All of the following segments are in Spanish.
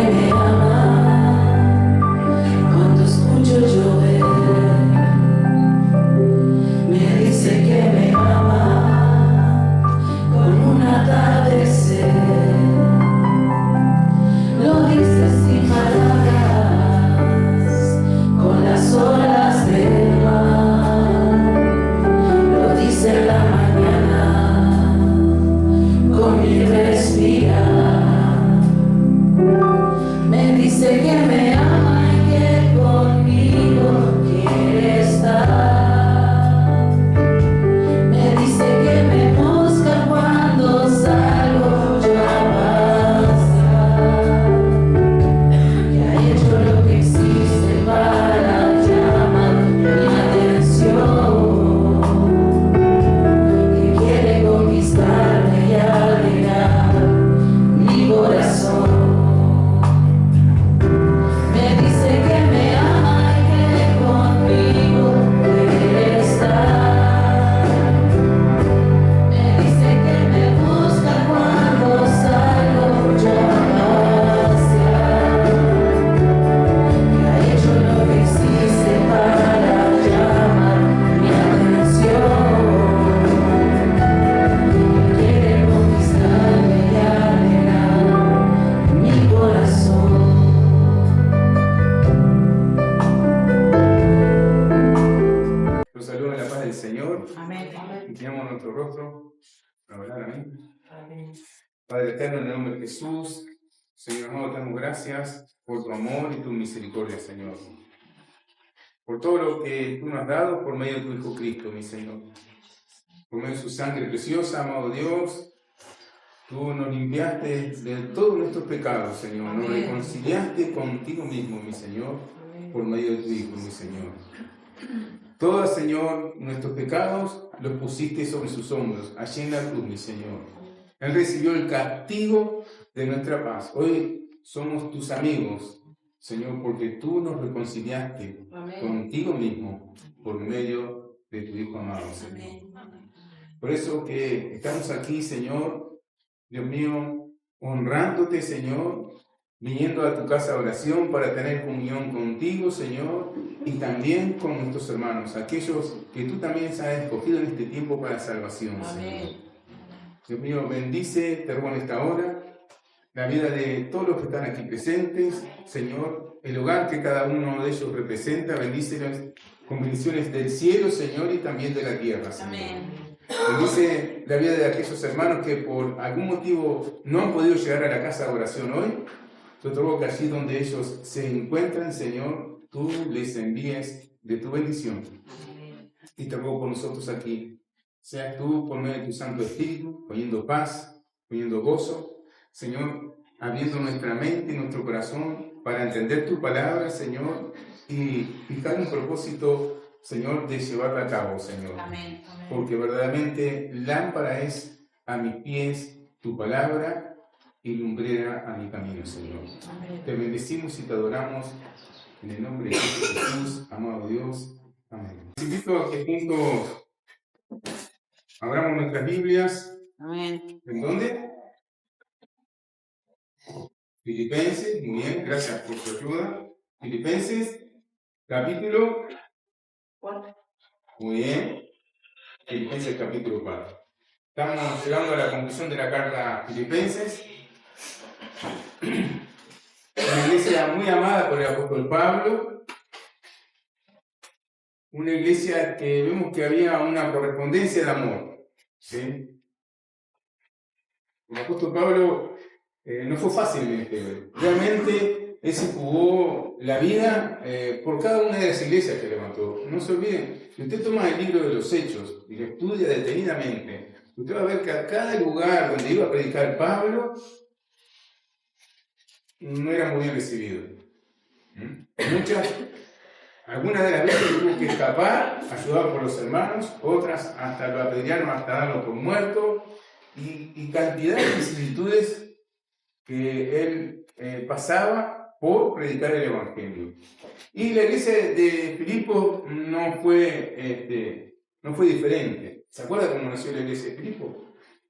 me ama cuando escucho llover. Me dice que me ama con un atardecer. Lo dice sin palabras, con las olas del mar. Lo dice en la mañana, con mi respirar. Me dice que me ama y que conmigo quiere estar. Me dice que me busca cuando salgo yo a pasear. Que ha hecho lo que existe para llamar mi atención. Que quiere conquistarme y alegrar mi corazón. Inclinamos nuestro rostro para orar, amén. Padre eterno, en el nombre de Jesús, Señor amado, te damos gracias por tu amor y tu misericordia, Señor. Por todo lo que tú nos has dado por medio de tu Hijo Cristo, mi Señor. Por medio de su sangre preciosa, amado Dios, tú nos limpiaste de todos nuestros pecados, Señor. Nos reconciliaste contigo mismo, mi Señor, por medio de tu Hijo, mi Señor. Todos, Señor, nuestros pecados los pusiste sobre sus hombros, allí en la cruz, mi Señor. Él recibió el castigo de nuestra paz. Hoy somos tus amigos, Señor, porque tú nos reconciliaste contigo mismo por medio de tu Hijo amado, Señor. Por eso que estamos aquí, Señor, Dios mío, honrándote, Señor, viniendo a tu casa de oración para tener comunión contigo, Señor, y también con nuestros hermanos, aquellos que tú también has escogido en este tiempo para salvación, Señor. Dios mío, bendice, te ruego en esta hora, la vida de todos los que están aquí presentes, Señor, el hogar que cada uno de ellos representa, bendícelos con bendiciones del cielo, Señor, y también de la tierra, Señor. Amén. Bendice la vida de aquellos hermanos que por algún motivo no han podido llegar a la casa de oración hoy. Yo te ruego que allí donde ellos se encuentran, Señor, tú les envíes de tu bendición. Y te ruego por nosotros aquí, seas tú por medio de tu Santo Espíritu, poniendo paz, poniendo gozo, Señor, abriendo nuestra mente y nuestro corazón para entender tu palabra, Señor, y fijar un propósito, Señor, de llevarla a cabo, Señor. Amén. Porque verdaderamente lámpara es a mis pies tu palabra y lumbrera a mi camino, Señor. Amén. Te bendecimos y te adoramos en el nombre de Jesús, amado Dios. Amén. Les invito a que juntos abramos nuestras Biblias. Amén. ¿En dónde? Filipenses, muy bien, gracias por tu ayuda. Filipenses, capítulo 4. Muy bien. Filipenses, capítulo 4. Estamos llegando a la conclusión de la carta a Filipenses. Una iglesia muy amada por el apóstol Pablo. Una iglesia que vemos que había una correspondencia de amor. ¿Sí? El apóstol Pablo no fue fácil en este. Realmente él se jugó la vida por cada una de las iglesias que levantó. No se olviden, si usted toma el libro de los Hechos y lo estudia detenidamente, usted va a ver que a cada lugar donde iba a predicar Pablo, no era muy bien recibido. Algunas de las veces tuvo que escapar, ayudado por los hermanos, otras hasta lo apedrearon, hasta darlo por muerto, y cantidad de vicisitudes que él pasaba por predicar el Evangelio. Y la iglesia de Filipos no fue diferente. ¿Se acuerda cómo nació la iglesia de Filipos?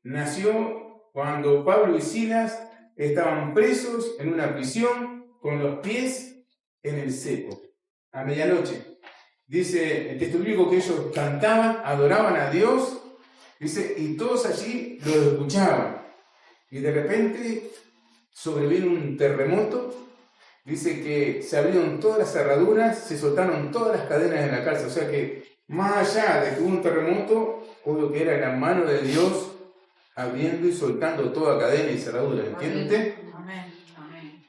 Nació cuando Pablo y Silas estaban presos en una prisión con los pies en el cepo, a medianoche. Dice el texto bíblico que ellos cantaban, adoraban a Dios, dice, y todos allí lo escuchaban. Y de repente sobrevino un terremoto. Dice que se abrieron todas las cerraduras, se soltaron todas las cadenas de la cárcel. O sea que más allá de que hubo un terremoto, obvio que era la mano de Dios abriendo y soltando toda cadena y cerradura. ¿Entiende usted? Amén. Amén.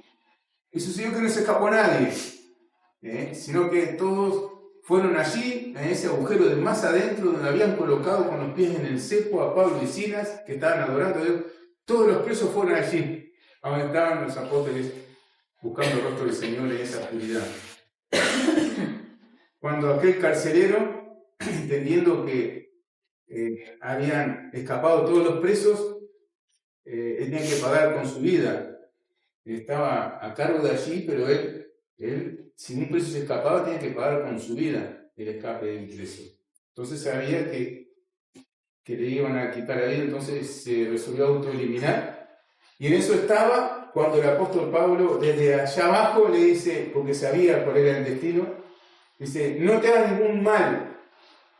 Y sucedió que no se escapó nadie, sino que todos fueron allí, en ese agujero de más adentro, donde habían colocado con los pies en el cepo a Pablo y Silas, que estaban adorando a Dios. Todos los presos fueron allí, donde estaban los apóstoles, buscando el rostro del Señor en esa oscuridad. Cuando aquel carcelero, entendiendo que habían escapado todos los presos, él tenía que pagar con su vida. Estaba a cargo de allí, pero él, si un preso se escapaba, tenía que pagar con su vida el escape del preso. Entonces sabía que le iban a quitar la vida, entonces se resolvió autoeliminar. Y en eso estaba cuando el apóstol Pablo, desde allá abajo, le dice, porque sabía cuál era el destino, dice, no te hagas ningún mal,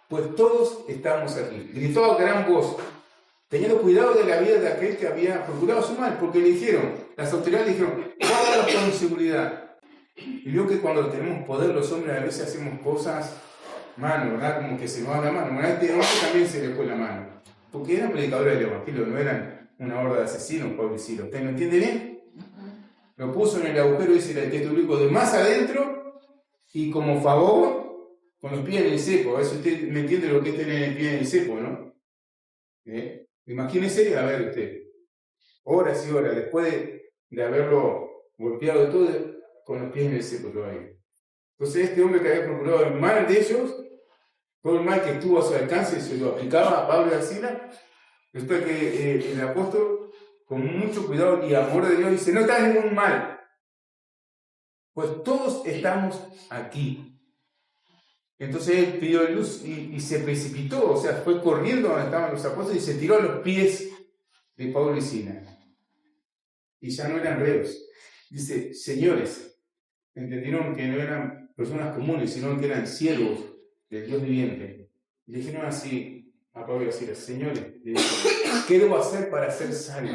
pues todos estamos aquí. Gritó a gran voz, teniendo cuidado de la vida de aquel que había procurado su mal, porque le dijeron, las autoridades le dijeron, guárdalos con seguridad. Y vio que cuando tenemos poder los hombres a veces hacemos cosas, mano, ¿verdad? Como que se nos va la mano. A este hombre también se le fue la mano, porque eran predicadores del evangelio, no eran una horda de asesinos, Pablo y Silas. ¿Usted lo entiende bien? Lo puso en el agujero, dice el texto bíblico, de más adentro, y como favor, con los pies en el cepo. A ver si usted me entiende lo que es tener el pie en el cepo, ¿no? Imagínese, a ver usted, horas y horas, después de haberlo golpeado todo, con los pies en el cepo todavía. Entonces este hombre que había procurado el mal de ellos, todo el mal que estuvo a su alcance, se lo aplicaba a Pablo y a Silas. Después que el apóstol, con mucho cuidado y amor de Dios, dice, no te hagas ningún mal, pues todos estamos aquí. Entonces él pidió luz y se precipitó, o sea, fue corriendo donde estaban los apóstoles y se tiró a los pies de Pablo y Silas. Y ya no eran reos. Dice, señores, entendieron que no eran personas comunes, sino que eran siervos del Dios viviente. Y le dijeron así a Pablo y a Silas, señores, ¿qué debo hacer para ser salvo?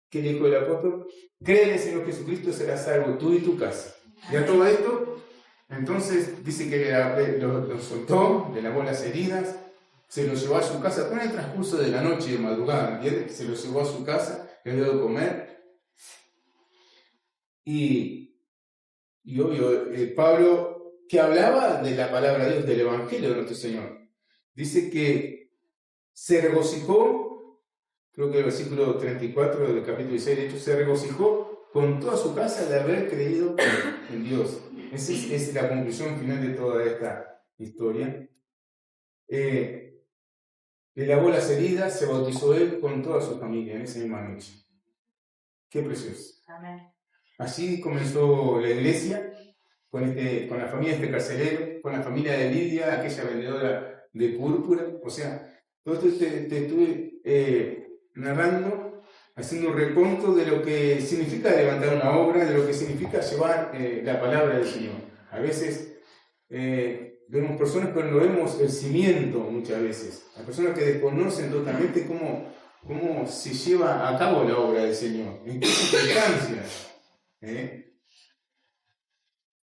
¿Qué le dijo el apóstol? Cree en el Señor Jesucristo, serás salvo tú y tu casa. Y a todo esto, entonces dice que lo soltó, le lavó las heridas, se lo llevó a su casa, todo en el transcurso de la noche y de madrugada, ¿entiendes? Se lo llevó a su casa, le dio de comer. Y obvio, Pablo, que hablaba de la palabra de Dios, del Evangelio de nuestro Señor, dice que se regocijó, creo que el versículo 34 del capítulo 16, de hecho, se regocijó con toda su casa de haber creído en Dios. Esa es la conclusión final de toda esta historia. Le lavó las heridas, se bautizó él con toda su familia en esa misma noche. Qué precioso. Amén. Así comenzó la iglesia, con la familia de este carcelero, con la familia de Lidia, aquella vendedora de púrpura. O sea, todo esto te estuve narrando, haciendo un reconto de lo que significa levantar una obra, de lo que significa llevar la palabra del Señor. A veces vemos personas, pero no vemos el cimiento muchas veces. Hay personas que desconocen totalmente cómo se lleva a cabo la obra del Señor, en qué circunstancias.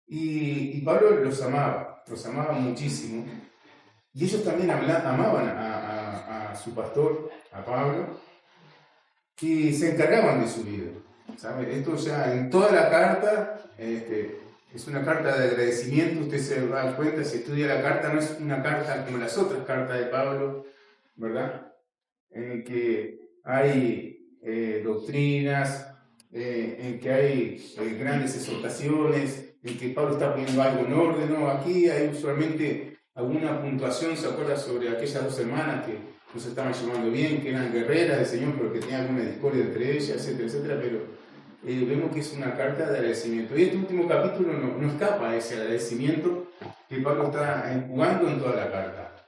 Y Pablo los amaba muchísimo. Y ellos también amaban a su pastor, a Pablo, y se encargaban de su vida. ¿Sabe? Esto ya en toda la carta es una carta de agradecimiento. Usted se va a dar cuenta, si estudia la carta, no es una carta como las otras cartas de Pablo, ¿verdad? En que hay doctrinas, en que hay grandes exhortaciones, en que Pablo está poniendo algo en orden. No, aquí hay usualmente alguna puntuación. ¿Se acuerda sobre aquellas dos hermanas que no se estaban llevando bien, que eran guerreras del Señor, pero que tenían alguna discordia entre ellas, etcétera, etcétera? Pero vemos que es una carta de agradecimiento. Y este último capítulo no escapa a ese agradecimiento que Pablo está jugando en toda la carta.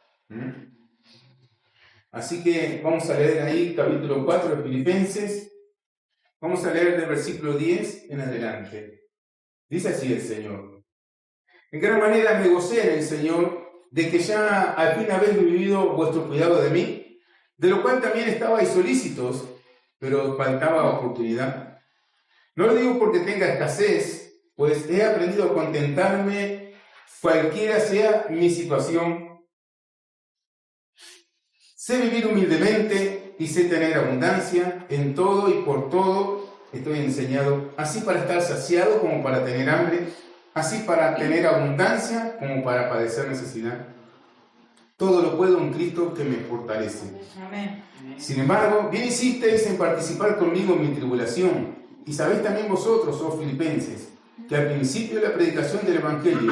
Así que vamos a leer ahí capítulo 4 de Filipenses. Vamos a leer del versículo 10 en adelante. Dice así el Señor: en gran manera me gocé en el Señor de que ya al fin habéis vivido vuestro cuidado de mí, de lo cual también estabais solícitos, pero os faltaba oportunidad. No lo digo porque tenga escasez, pues he aprendido a contentarme cualquiera sea mi situación. Sé vivir humildemente y sé tener abundancia en todo y por todo estoy enseñado, así para estar saciado como para tener hambre, así para tener abundancia como para padecer necesidad. Todo lo puedo en Cristo que me fortalece. Amén. Sin embargo, bien hicisteis en participar conmigo en mi tribulación, y sabéis también vosotros, oh filipenses, que al principio de la predicación del Evangelio,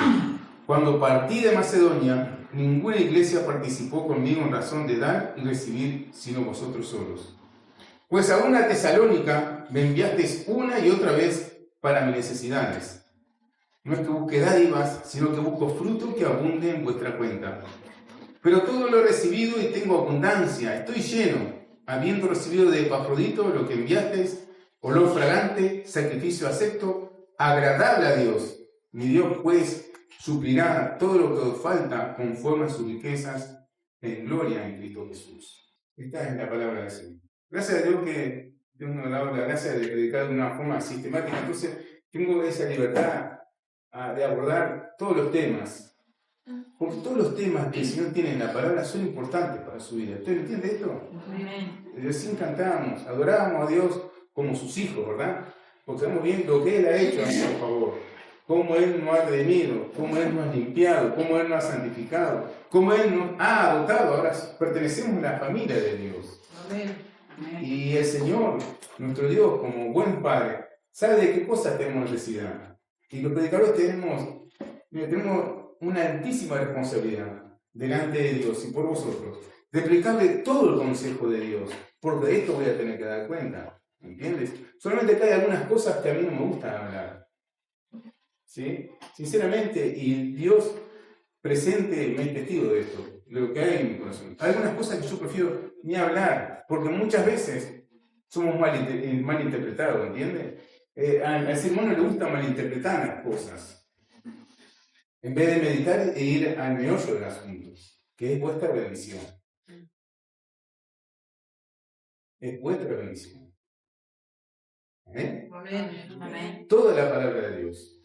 cuando partí de Macedonia, ninguna iglesia participó conmigo en razón de dar y recibir, sino vosotros solos. Pues aún a Tesalónica me enviasteis una y otra vez para mis necesidades. No es que busque dádivas, sino que busco fruto que abunde en vuestra cuenta. Pero todo lo he recibido y tengo abundancia, estoy lleno, habiendo recibido de Epafrodito lo que enviasteis, olor fragante, sacrificio acepto, agradable a Dios. Mi Dios, pues, suplirá todo lo que os falta conforme a sus riquezas en gloria en Cristo Jesús. Esta es la palabra del Señor. Gracias a Dios que Dios nos ha dado la gracia de predicar de una forma sistemática. Entonces, tengo esa libertad de abordar todos los temas. Porque todos los temas que el Señor tiene en la palabra son importantes para su vida. ¿Usted entiende esto? Amén. Recién cantamos, adorábamos a Dios como sus hijos, ¿verdad? Porque estamos viendo lo que Él ha hecho a nuestro favor. Cómo Él nos ha redimido, cómo Él nos ha limpiado, cómo Él nos ha santificado, cómo Él nos ha adoptado. Ahora pertenecemos a la familia de Dios. Amén. Y el Señor, nuestro Dios, como buen Padre, sabe de qué cosas tenemos necesidad. Y los predicadores tenemos una altísima responsabilidad delante de Dios y por vosotros, de explicarle todo el consejo de Dios, porque de esto voy a tener que dar cuenta, ¿entiendes? Solamente que hay algunas cosas que a mí no me gusta hablar, ¿sí? Sinceramente, y Dios presente me es testigo de esto, de lo que hay en mi corazón. Hay algunas cosas que yo prefiero ni hablar, porque muchas veces somos mal interpretados, ¿entiendes? Al ser humano le gusta malinterpretar las cosas, en vez de meditar e ir al meollo del asunto, que es vuestra bendición. Es vuestra bendición. ¿Eh? Amén. Toda la palabra de Dios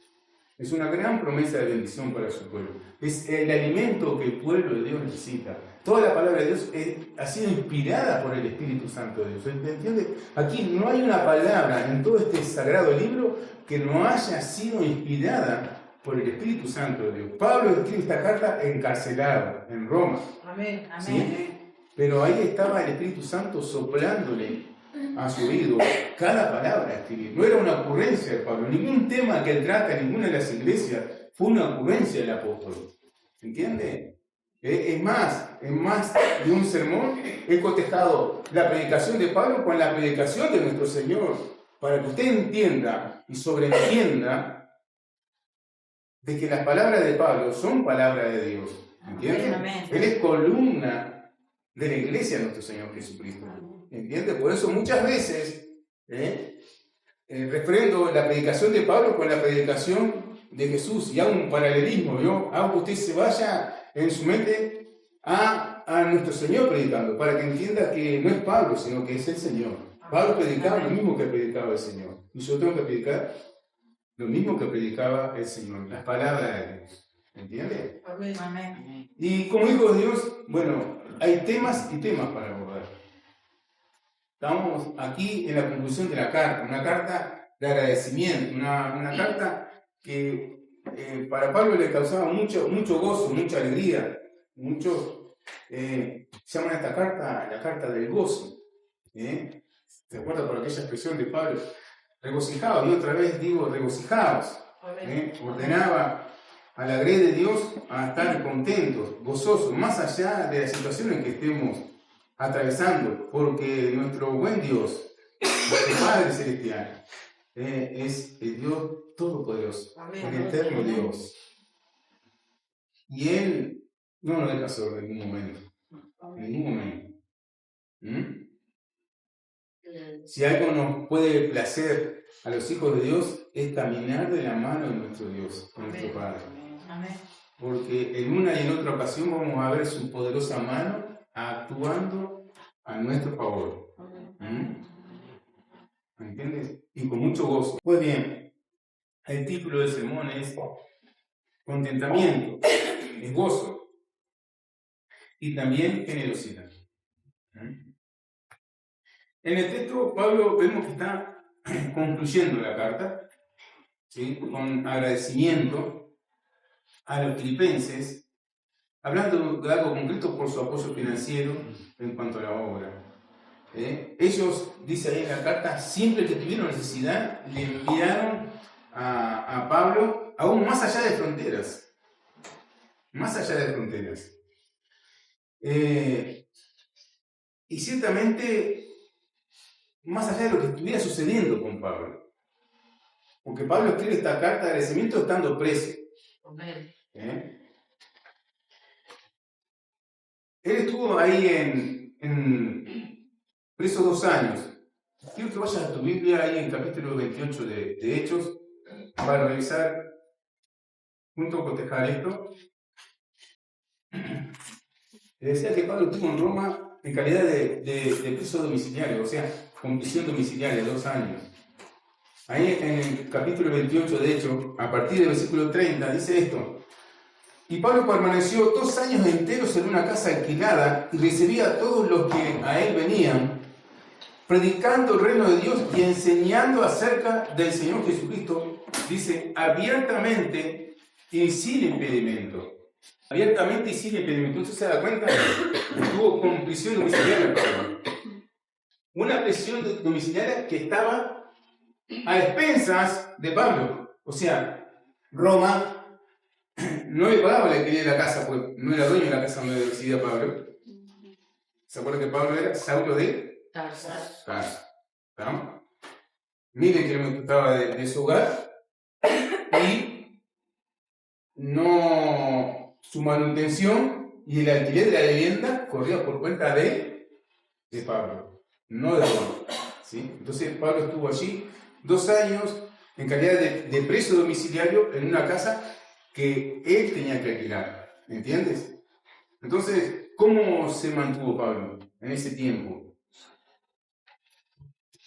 es una gran promesa de bendición para su pueblo. Es el alimento que el pueblo de Dios necesita. Toda la palabra de Dios ha sido inspirada por el Espíritu Santo de Dios. ¿Entiendes? Aquí no hay una palabra en todo este sagrado libro que no haya sido inspirada por el Espíritu Santo de Dios. Pablo escribe esta carta encarcelado en Roma. Amén. ¿Sí? Pero ahí estaba el Espíritu Santo soplándole a su oído cada palabra a escribir. No era una ocurrencia de Pablo. Ningún tema que él trata en ninguna de las iglesias fue una ocurrencia del apóstol. ¿Entiende? Es más de un sermón he cotejado la predicación de Pablo con la predicación de nuestro Señor, para que usted entienda y sobreentienda de que las palabras de Pablo son palabras de Dios. ¿Entiende? Amén. Él es columna de la iglesia de nuestro Señor Jesucristo. ¿Entiende? Por eso muchas veces refrendo la predicación de Pablo con la predicación de Jesús, y hago un paralelismo, ¿vio? Hago que usted se vaya en su mente a nuestro Señor predicando, para que entienda que no es Pablo, sino que es el Señor. Pablo predicaba lo mismo que predicaba el Señor, y yo tengo que predicar lo mismo que predicaba el Señor, las palabras de Dios. ¿Entiende? Amén. Y como hijos de Dios, bueno, hay temas y temas para abordar. Estamos aquí en la conclusión de la carta, una carta de agradecimiento, una carta que para Pablo le causaba mucho gozo, mucha alegría. Muchos llaman a esta carta la carta del gozo. ¿Se acuerdan por aquella expresión de Pablo? Regocijaos, y otra vez digo regocijaos. Ordenaba a la grey de Dios a estar contentos, gozosos, más allá de las situaciones que estemos atravesando, porque nuestro buen Dios, nuestro Padre Celestial, es el Dios Todopoderoso, el eterno Dios. Y Él no nos deja solo en ningún momento, en ningún momento. ¿Mm? Si algo nos puede placer a los hijos de Dios es caminar de la mano de nuestro Dios, de nuestro Padre. Amén. Porque en una y en otra ocasión vamos a ver su poderosa mano actuando a nuestro favor. ¿Mm? ¿Me entiendes? Y con mucho gozo. Pues bien, el título del sermón es contentamiento, es gozo y también generosidad. ¿Mm? En el texto, Pablo vemos que está concluyendo la carta, ¿sí?, con agradecimiento a los filipenses, hablando de algo concreto por su apoyo financiero en cuanto a la obra. Ellos, dice ahí en la carta, siempre que tuvieron necesidad, le enviaron a Pablo aún más allá de fronteras. Más allá de fronteras. Y ciertamente, más allá de lo que estuviera sucediendo con Pablo. Porque Pablo escribe esta carta de agradecimiento estando preso. Él estuvo ahí preso 2 años. Quiero que vayas a tu Biblia ahí en capítulo 28 de Hechos para revisar, junto a cotejar esto. Le decía que Pablo estuvo en Roma en calidad de preso domiciliario, o sea, con prisión domiciliaria, 2 años. Ahí en el capítulo 28 de Hechos, a partir del versículo 30, dice esto: y Pablo permaneció 2 años enteros en una casa alquilada y recibía a todos los que a él venían, predicando el reino de Dios y enseñando acerca del Señor Jesucristo, dice, abiertamente y sin impedimento. Abiertamente y sin impedimento. ¿Usted se da cuenta? Estuvo con prisión domiciliaria, Pablo. Una prisión domiciliaria que estaba a expensas de Pablo. O sea, Roma no le pagaba el alquiler de la casa, pues no era dueño de la casa donde residía Pablo. ¿Se acuerdan que Pablo era Saulo de Tarso? ¿Estamos? Miren que estaba de su hogar y no, su manutención y el alquiler de la vivienda corría por cuenta de Pablo, no de Roma, ¿sí? Entonces Pablo estuvo allí 2 años en calidad de preso domiciliario en una casa que él tenía que alquilar, ¿entiendes? Entonces, ¿cómo se mantuvo Pablo en ese tiempo?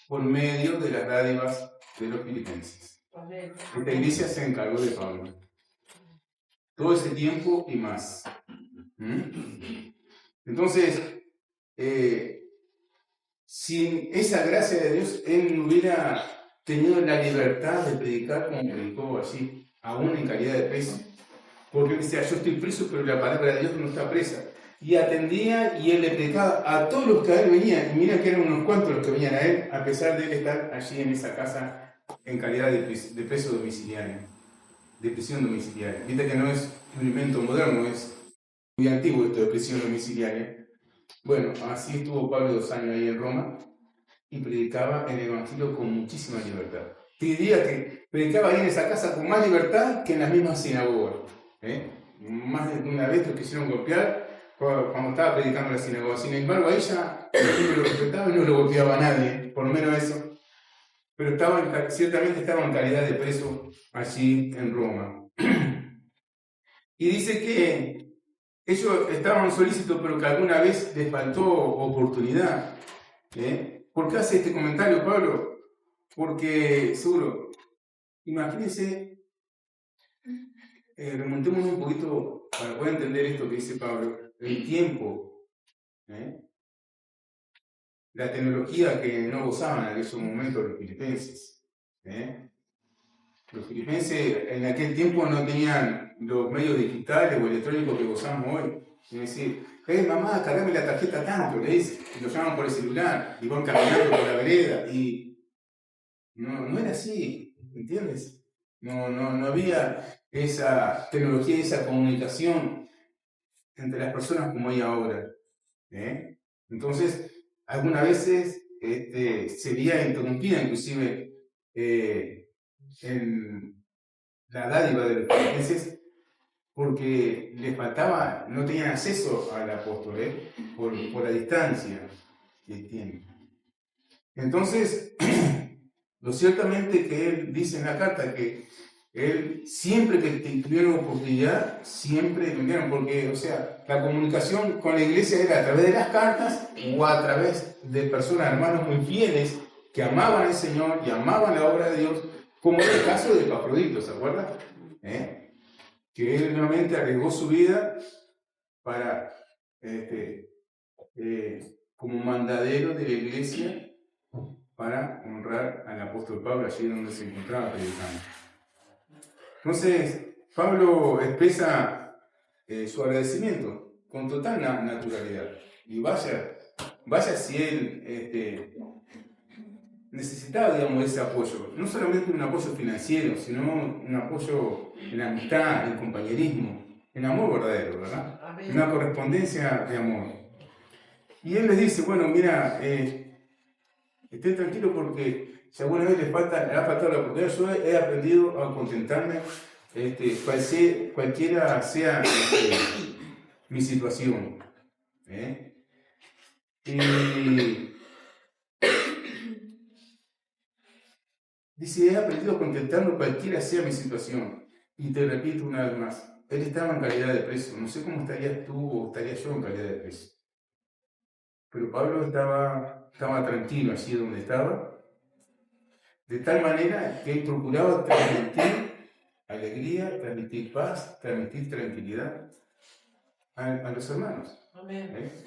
Por medio de las dádivas de los filipenses. Esta iglesia se encargó de Pablo todo ese tiempo y más. Entonces, sin esa gracia de Dios, él no hubiera tenido la libertad de predicar como predicó allí, aún en calidad de preso. Porque él decía, yo estoy preso, pero la palabra de Dios no está presa. Y atendía y él le predicaba a todos los que a él venían. Y mira que eran unos cuantos los que venían a él, a pesar de él estar allí en esa casa en calidad de preso domiciliario, de prisión domiciliaria. Viste que no es un invento moderno, es muy antiguo esto de prisión domiciliaria. Bueno, así estuvo Pablo 2 años ahí en Roma y predicaba el Evangelio con muchísima libertad. Te diría que predicaba ahí en esa casa con más libertad que en las mismas sinagogas. Más de una vez lo quisieron golpear cuando estaba predicando en la sinagoga. Sin embargo, a ella no lo respetaba y no lo golpeaba a nadie, por lo menos eso. Pero ciertamente estaba en calidad de preso allí en Roma. Y dice que ellos estaban solícitos, pero que alguna vez les faltó oportunidad. ¿Por qué hace este comentario Pablo? Porque, seguro, imagínense, remontémonos un poquito para poder entender esto que dice Pablo, el tiempo, la tecnología que no gozaban en aquellos momentos los filipenses. Los filipenses en aquel tiempo no tenían los medios digitales o electrónicos que gozamos hoy. Es decir, mamá, cargame la tarjeta tanto, le dice, y lo llaman por el celular, y van caminando por la vereda, y no era así, ¿entiendes? No había esa tecnología, esa comunicación entre las personas como hay ahora. Entonces, algunas veces se veía interrumpida inclusive en la dádiva de los filipenses porque les faltaba, no tenían acceso al apóstol por la distancia. que tiene. Entonces, lo ciertamente que él dice en la carta que él siempre que tuvieron oportunidad, siempre tuvieron, porque, o sea, la comunicación con la iglesia era a través de las cartas o a través de personas, hermanos muy fieles, que amaban al Señor y amaban la obra de Dios, como en el caso de Epafrodito, ¿se acuerdan? Que él nuevamente arriesgó su vida para, como mandadero de la iglesia, para honrar al apóstol Pablo allí donde se encontraba predicando. Entonces, Pablo expresa su agradecimiento con total naturalidad. Y vaya si él necesitaba, digamos, ese apoyo. No solamente un apoyo financiero, sino un apoyo en amistad, en compañerismo, en amor verdadero, ¿verdad? Amén. Una correspondencia de amor. Y él les dice, bueno, mira, estén tranquilos porque si alguna vez le ha faltado la oportunidad, yo he aprendido a contentarme, cualquiera sea mi situación. Y dice, he aprendido a contentarme cualquiera sea mi situación. Y te repito una vez más, él estaba en calidad de preso. No sé cómo estarías tú o estaría yo en calidad de preso. Pero Pablo estaba tranquilo allí donde estaba, de tal manera que él procuraba transmitir alegría, transmitir paz, transmitir tranquilidad a los hermanos.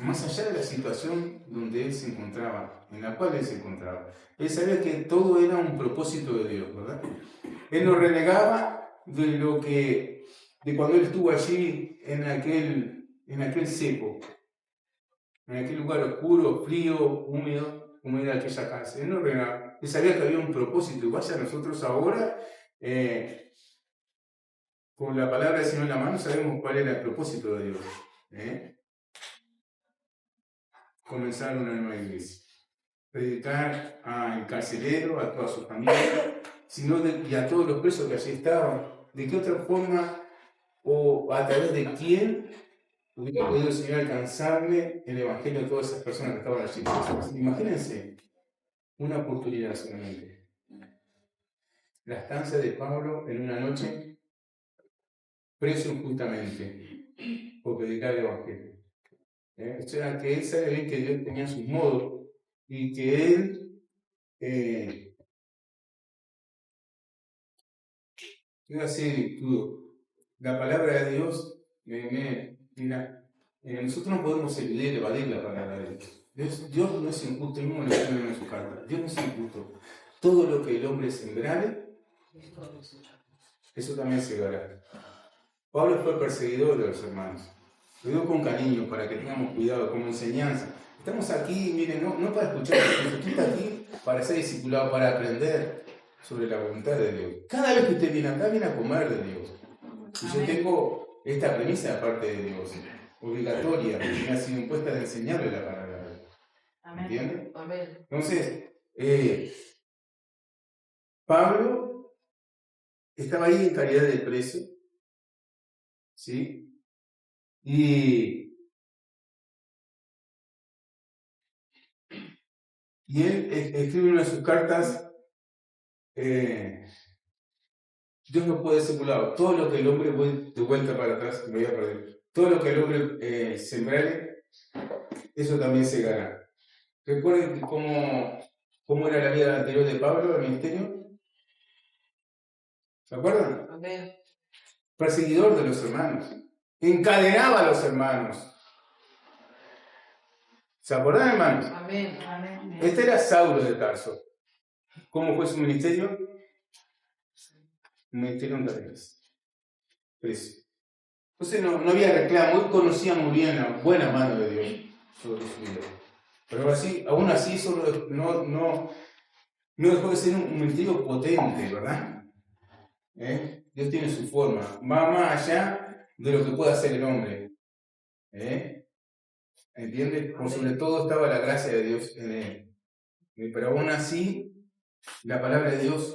Más allá de la situación donde él se encontraba, en la cual él se encontraba. Él sabía que todo era un propósito de Dios, ¿verdad? Él no renegaba de cuando él estuvo allí en aquel seco, en aquel lugar oscuro, frío, húmedo, como era aquella casa. Él no renegaba. Él sabía que había un propósito. Y vaya, nosotros ahora, con la palabra del Señor en la mano, sabemos cuál era el propósito de Dios. Comenzar una nueva iglesia. Predicar al carcelero, a toda su familia, y a todos los presos que allí estaban. ¿De qué otra forma o a través de quién hubiera podido el Señor alcanzarle el evangelio a todas esas personas que estaban allí? Imagínense una oportunidad solamente. La estancia de Pablo en una noche, preso injustamente por predicar el evangelio. O sea, que él sabe bien que Dios tenía sus modos y que él iba a ser todo. La palabra de Dios, mira, nosotros no podemos evadir la palabra de Dios. Dios no es injusto, mismo lo escribe en su carta. Dios no es injusto. Todo lo que el hombre sembrare, eso también segará. Pablo fue perseguidor de los hermanos. Lo digo con cariño, para que tengamos cuidado, como enseñanza. Estamos aquí, miren, no para escuchar, usted está aquí para ser discipulado, para aprender sobre la voluntad de Dios. Cada vez que usted viene acá, viene a comer de Dios. Y yo tengo esta premisa de parte de Dios, obligatoria, que me ha sido impuesta de enseñarle la palabra de Dios. ¿Entiende? Entonces, Pablo estaba ahí en calidad de preso, ¿sí? Y él escribe en una de sus cartas, Dios no puede ser burlado. Todo lo que el hombre de vuelta para atrás, me voy a perder. Todo lo que el hombre sembrare, eso también segará. Recuerden cómo era la vida anterior de Pablo, el ministerio. ¿Se acuerdan? Amén. Perseguidor de los hermanos. Encadenaba a los hermanos. ¿Se acuerdan, hermanos? Amén. Amén. Este era Saulo de Tarso. ¿Cómo fue su ministerio? Un ministerio en cadenas. Preso. Entonces no había reclamo. Él conocía muy bien la buena mano de Dios sobre su vida. Pero aún así eso no dejó de ser un ministerio potente, ¿verdad? Dios tiene su forma. Va más allá de lo que puede hacer el hombre. ¿Entiendes? Por sobre todo estaba la gracia de Dios en él. Pero aún así, la palabra de Dios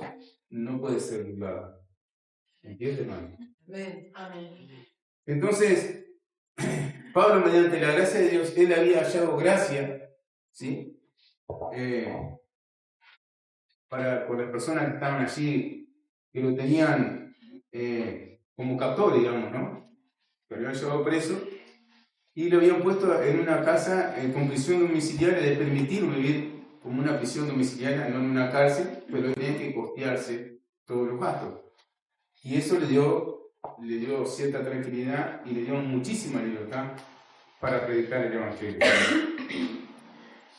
no puede ser burlada. ¿Entiendes, hermano? Amén. Entonces, Pablo, mediante la gracia de Dios, él había hallado gracia ¿sí? Con las personas que estaban allí, que lo tenían como captor, digamos, ¿no? Lo habían llevado preso y lo habían puesto en una casa con prisión domiciliaria, de permitir vivir como una prisión domiciliaria, no en una cárcel, pero tenían que costearse todos los gastos. Y eso le dio cierta tranquilidad y le dio muchísima libertad para predicar el Evangelio.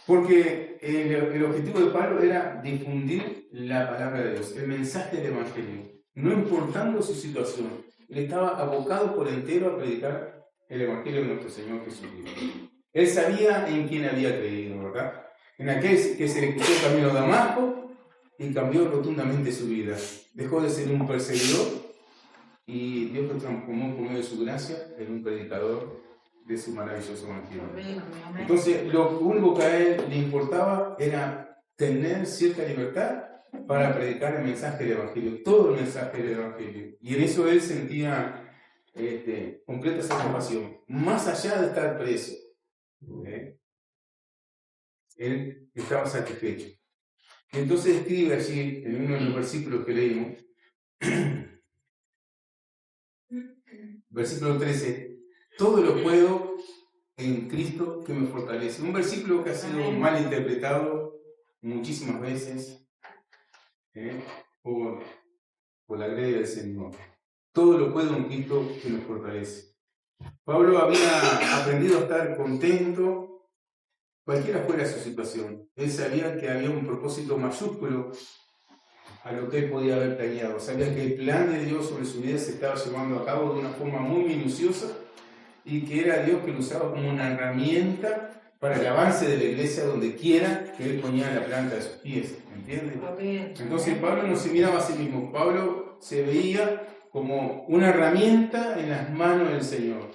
Porque el objetivo de Pablo era difundir la palabra de Dios, el mensaje del Evangelio, no importando su situación. Él estaba abocado por entero a predicar el Evangelio de nuestro Señor Jesucristo. Él sabía en quién había creído, ¿verdad? En aquel que se le quitó el camino a Damasco y cambió rotundamente su vida. Dejó de ser un perseguidor y Dios lo transformó por medio de su gracia en un predicador de su maravilloso Evangelio. Entonces, lo único que a él le importaba era tener cierta libertad para predicar el mensaje del Evangelio, todo el mensaje del Evangelio. Y en eso él sentía completa satisfacción, más allá de estar preso. Él estaba satisfecho. Entonces escribe allí, en uno de los versículos que leímos, versículo 13, todo lo puedo en Cristo que me fortalece. Un versículo que ha sido mal interpretado muchísimas veces por la gloria del Señor. Todo lo puedo en Cristo que me fortalece. Pablo había aprendido a estar contento, cualquiera fuera su situación. Él sabía que había un propósito mayúsculo a lo que él podía haber planeado. Sabía que el plan de Dios sobre su vida se estaba llevando a cabo de una forma muy minuciosa y que era Dios que lo usaba como una herramienta para el avance de la iglesia donde quiera que él ponía la planta de sus pies. ¿Entiendes? Entonces Pablo no se miraba a sí mismo. Pablo se veía como una herramienta en las manos del Señor.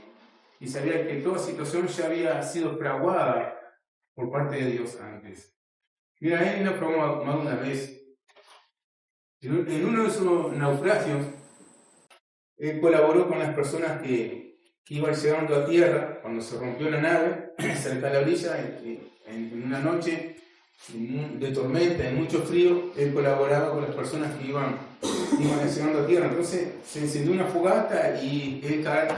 Y sabía que toda situación ya había sido fraguada por parte de Dios antes. Mira, él naufragó más de una vez. En uno de esos naufragios, él colaboró con las personas que iban llegando a tierra cuando se rompió la nave cerca de la orilla en una noche de tormenta, de mucho frío. Él colaboraba con las personas que iban llegando a tierra. Entonces se encendió una fogata y él estaba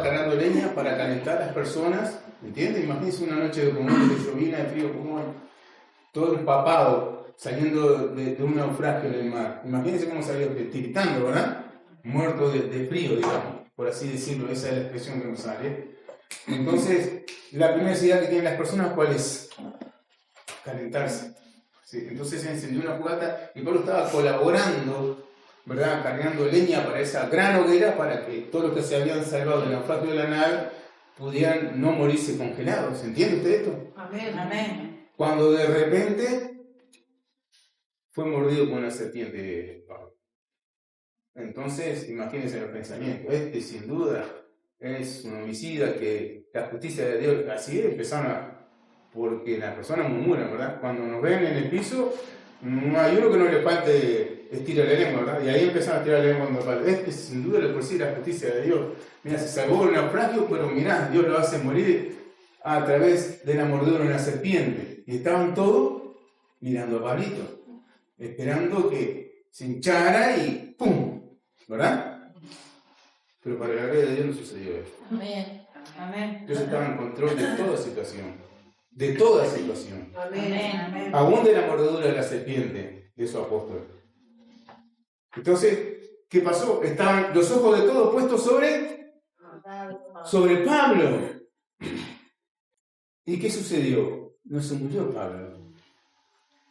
cargando leña para calentar a las personas. ¿Entiendes? Imagínense una noche de común, de llovina, de frío, como todo empapado, saliendo de un naufragio en el mar. Imagínense cómo salió, tiritando, ¿verdad? Muerto de frío, digamos, por así decirlo. Esa es la expresión que nos sale. Entonces, la primera necesidad que tienen las personas, ¿cuál es? Calentarse. ¿Sí? Entonces se encendió una fogata y Pablo estaba colaborando, ¿verdad? Cargando leña para esa gran hoguera para que todos los que se habían salvado del naufragio de la nave pudieran no morirse congelados. ¿Entiende usted esto? Amén, amén. Cuando de repente fue mordido por una serpiente, Pablo. Entonces, imagínense los pensamientos. Sin duda es un homicida, que la justicia de Dios, así empezaron porque las personas murmuran, ¿verdad? Cuando nos ven en el piso, no hay uno que no le falte estirar la lengua, ¿verdad? Y ahí empezaron a tirar la lengua cuando Pablo. Sin duda por sí la justicia de Dios. Mira, se salvó del naufragio, pero mirá, Dios lo hace morir a través de la mordedura de una serpiente. Y estaban todos mirando a Pablito, esperando que se hinchara y ¡pum! ¿Verdad? Pero para la gloria de Dios no sucedió eso. Amén. Amén. Dios estaba en control de toda situación. De toda situación. Amén. Amén. Aún de la mordedura de la serpiente de su apóstol. Entonces, ¿qué pasó? Estaban los ojos de todos puestos sobre Pablo. ¿Y qué sucedió? No se murió Pablo.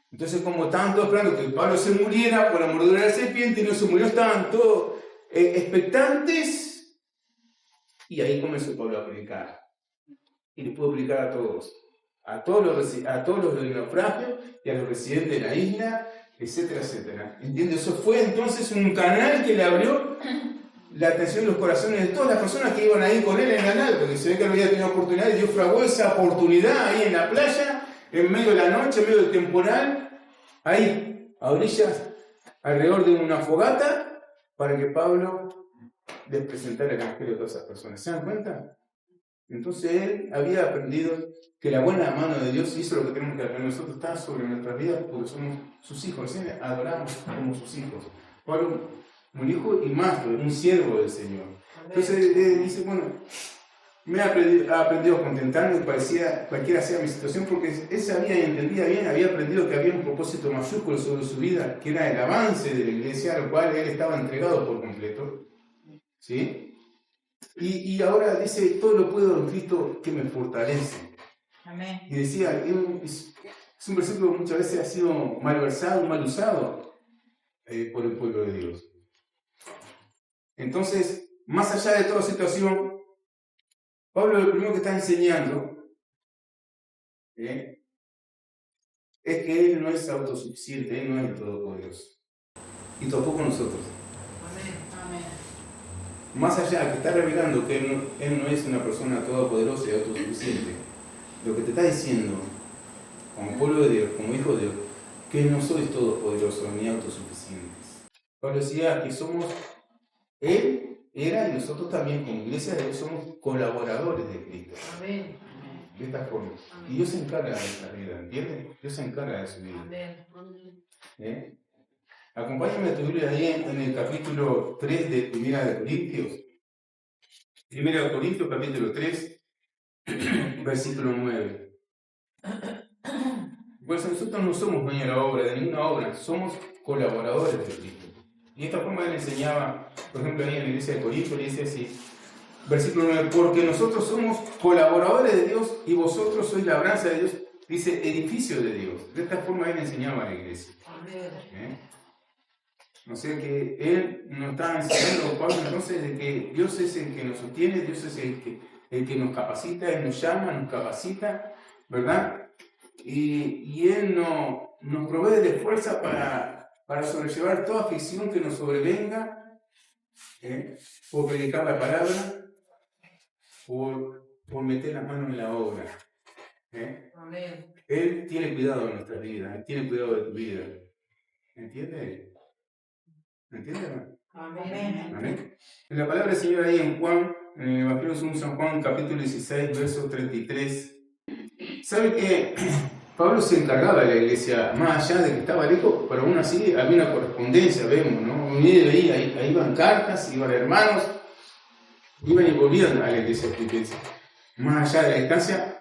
Entonces, como estaban todos esperando que Pablo se muriera por la mordedura de la serpiente y no se murió, estaban todos expectantes. Y ahí comenzó Pablo a predicar. Y le pudo predicar a todos. A todos los del naufragio y a los residentes de la isla, etcétera, etcétera. ¿Entiendes? Eso fue entonces un canal que le abrió la atención de los corazones de todas las personas que iban a ir con él en la nave, porque se ve que no había tenido oportunidad y Dios fraguó esa oportunidad ahí en la playa, en medio de la noche, en medio del temporal, ahí, a orillas, alrededor de una fogata, para que Pablo les presentara el evangelio a todas esas personas. ¿Se dan cuenta? Entonces él había aprendido que la buena mano de Dios hizo lo que tenemos que hacer. Nosotros está sobre nuestras vidas porque somos sus hijos, recién adoramos como sus hijos. Pablo, un hijo y más, un siervo del Señor. Entonces dice, bueno, me ha aprendido a contentarme, parecía cualquiera sea mi situación, porque él sabía y entendía bien, había aprendido que había un propósito mayúsculo sobre su vida, que era el avance de la iglesia, al cual él estaba entregado por completo. ¿Sí? Y ahora dice, todo lo puedo en Cristo que me fortalece. Amén. Y decía, es un versículo que muchas veces ha sido malversado, mal usado por el pueblo de Dios. Entonces, más allá de toda situación, Pablo lo primero que está enseñando es que él no es autosuficiente, él no es el todopoderoso. Y tampoco nosotros. Amén. Amén. Más allá de que está revelando que él no es una persona todopoderosa y autosuficiente, lo que te está diciendo, como pueblo de Dios, como hijo de Dios, que no sois todopoderosos ni autosuficientes. Pablo decía que somos, él era y nosotros también como iglesia de Dios somos colaboradores de Cristo. Amén. De esta forma. Y Dios se encarga de nuestra vida, ¿entiendes? Dios se encarga de su vida. Amén. Acompáñame a tu Biblia ahí en el capítulo 3 de Primera de Corintios. Primera de Corintios, capítulo 3, versículo 9. Pues nosotros no somos dueños de la obra, de ninguna obra, somos colaboradores de Cristo. Y de esta forma él enseñaba, por ejemplo, ahí en la iglesia de Corinto, le dice así, versículo 9, porque nosotros somos colaboradores de Dios y vosotros sois labranza de Dios, dice edificio de Dios. De esta forma él enseñaba a la iglesia. O sea que él nos está enseñando, Pablo, entonces, de que Dios es el que nos sostiene, Dios es el que nos capacita, Él nos llama, nos capacita, ¿verdad? Y Él nos provee de fuerza para sobrellevar toda aflicción que nos sobrevenga, por predicar la palabra, por meter las manos en la obra. Amén. Él tiene cuidado de nuestra vida, Él tiene cuidado de tu vida. ¿Entiendes? ¿Entiendes? Amén. Amén. En la palabra del Señor ahí en Juan, en el Evangelio según San Juan, capítulo 16, verso 33, ¿sabe que Pablo se encargaba de la iglesia, más allá de que estaba lejos, pero aún así había una correspondencia, vemos, ¿no? Ahí iban cartas, iban hermanos, iban y volvían a la iglesia filipense. Más allá de la distancia,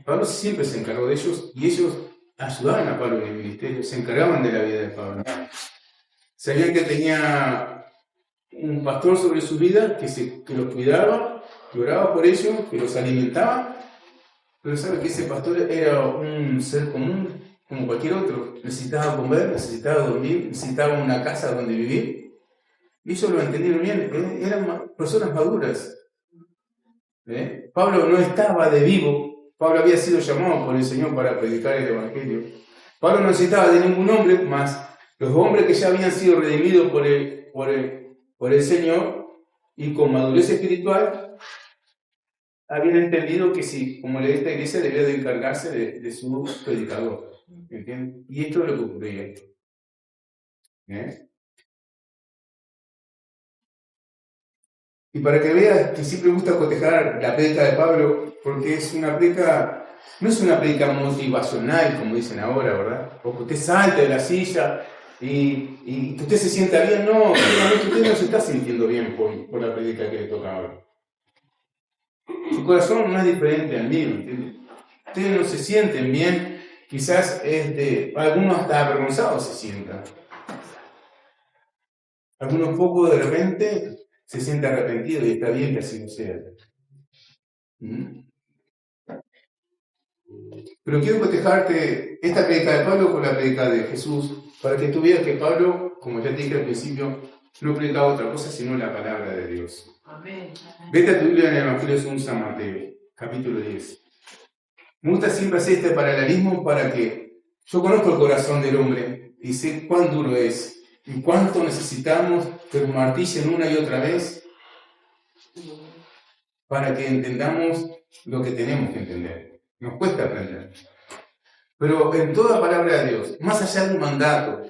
Pablo siempre se encargó de ellos y ellos ayudaban a Pablo en el ministerio, se encargaban de la vida de Pablo. Sabían que tenía un pastor sobre su vida que los cuidaba, que oraba por ellos, que los alimentaba, pero sabe que ese pastor era un ser común, como cualquier otro. Necesitaba comer, necesitaba dormir, necesitaba una casa donde vivir. Y ellos lo entendieron bien, eran personas maduras. Pablo no estaba de vivo, Pablo había sido llamado por el Señor para predicar el Evangelio. Pablo no necesitaba de ningún hombre más. Los hombres que ya habían sido redimidos por el Señor y con madurez espiritual habían entendido que sí, como esta iglesia debía de encargarse de su predicador. ¿Entiendes? Y esto es lo que ocurría. Y para que veas que siempre me gusta cotejar la predica de Pablo, porque es una predica, no es una predica motivacional, como dicen ahora, ¿verdad? O que usted salte de la silla y que usted se sienta bien. No, realmente usted no se está sintiendo bien por la predica que le toca ahora. Su corazón no es diferente al mío, ¿entiendes? Ustedes no se sienten bien, quizás algunos hasta avergonzados se sientan. Algunos poco de repente se siente arrepentido y está bien que así lo sea. Pero quiero cotejarte esta predica de Pablo con la predica de Jesús, para que tú veas que Pablo, como ya te dije al principio, no predicaba otra cosa sino la palabra de Dios. Amén. Vete a tu Biblia en el Evangelio según San Mateo, capítulo 10. Me gusta siempre hacer este paralelismo para que yo conozco el corazón del hombre y sé cuán duro es y cuánto necesitamos que nos martillen una y otra vez para que entendamos lo que tenemos que entender. Nos cuesta aprender. Pero en toda palabra de Dios, más allá de un mandato,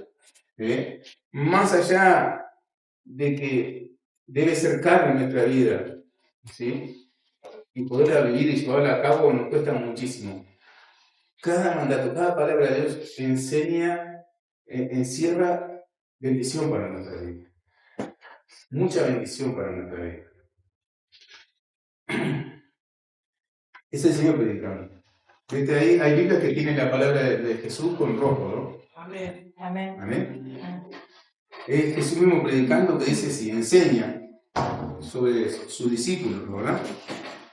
más allá de que debe ser carne en nuestra vida, ¿sí? y poderla vivir y llevarla a cabo nos cuesta muchísimo. Cada mandato, cada palabra de Dios enseña, encierra bendición para nuestra vida. Mucha bendición para nuestra vida. Es el Señor predicando. Desde ahí hay Biblias que tienen la palabra de Jesús con rojo, ¿no? Amén. Amén. Amén. Es Jesús mismo predicando que dice si enseña sobre sus discípulos, ¿verdad?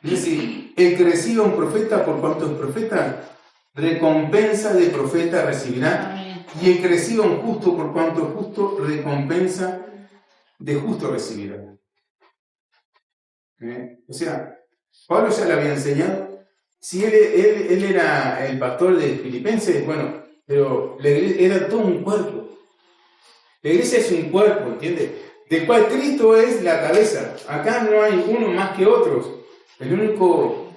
Dice, el que reciba un profeta por cuanto es profeta, recompensa de profeta recibirá. Amén. Y el que reciba un justo por cuanto es justo, recompensa de justo recibirá. O sea, Pablo ya le había enseñado. Si él era el pastor de Filipenses, bueno, pero la iglesia era todo un cuerpo. La iglesia es un cuerpo, ¿entiendes? Del cual Cristo es la cabeza. Acá no hay uno más que otros. El único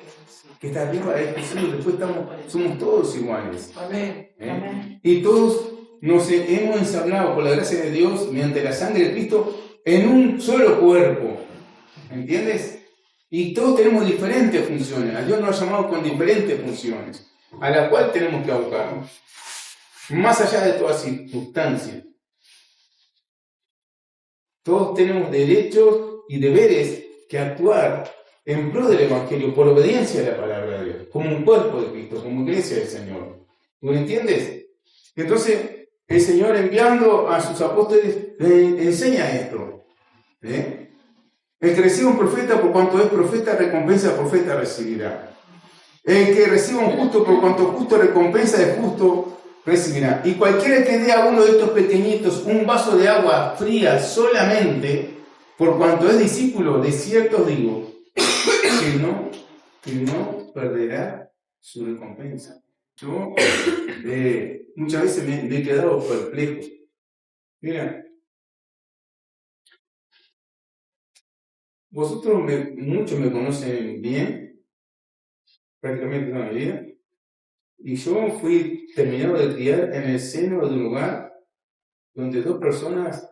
que está arriba es Jesús. Después somos todos iguales. Amén. Amén. Y todos nos hemos ensablado por la gracia de Dios, mediante la sangre de Cristo, en un solo cuerpo. ¿Entiendes? Y todos tenemos diferentes funciones. A Dios nos ha llamado con diferentes funciones, a la cual tenemos que abocarnos. Más allá de toda circunstancia. Todos tenemos derechos y deberes que actuar en pro del Evangelio, por obediencia a la palabra de Dios, como un cuerpo de Cristo, como iglesia del Señor. ¿Tú lo entiendes? Entonces, el Señor enviando a sus apóstoles le enseña esto. El que reciba un profeta por cuanto es profeta, recompensa de profeta recibirá. El que reciba un justo por cuanto justo, recompensa de justo recibirá. Y cualquiera que dé a uno de estos pequeñitos un vaso de agua fría solamente, por cuanto es discípulo, de cierto os digo, que no perderá su recompensa. Yo muchas veces me he quedado perplejo. Mira, vosotros muchos me conocen bien, prácticamente toda mi vida, y yo fui terminado de criar en el seno de un lugar donde dos personas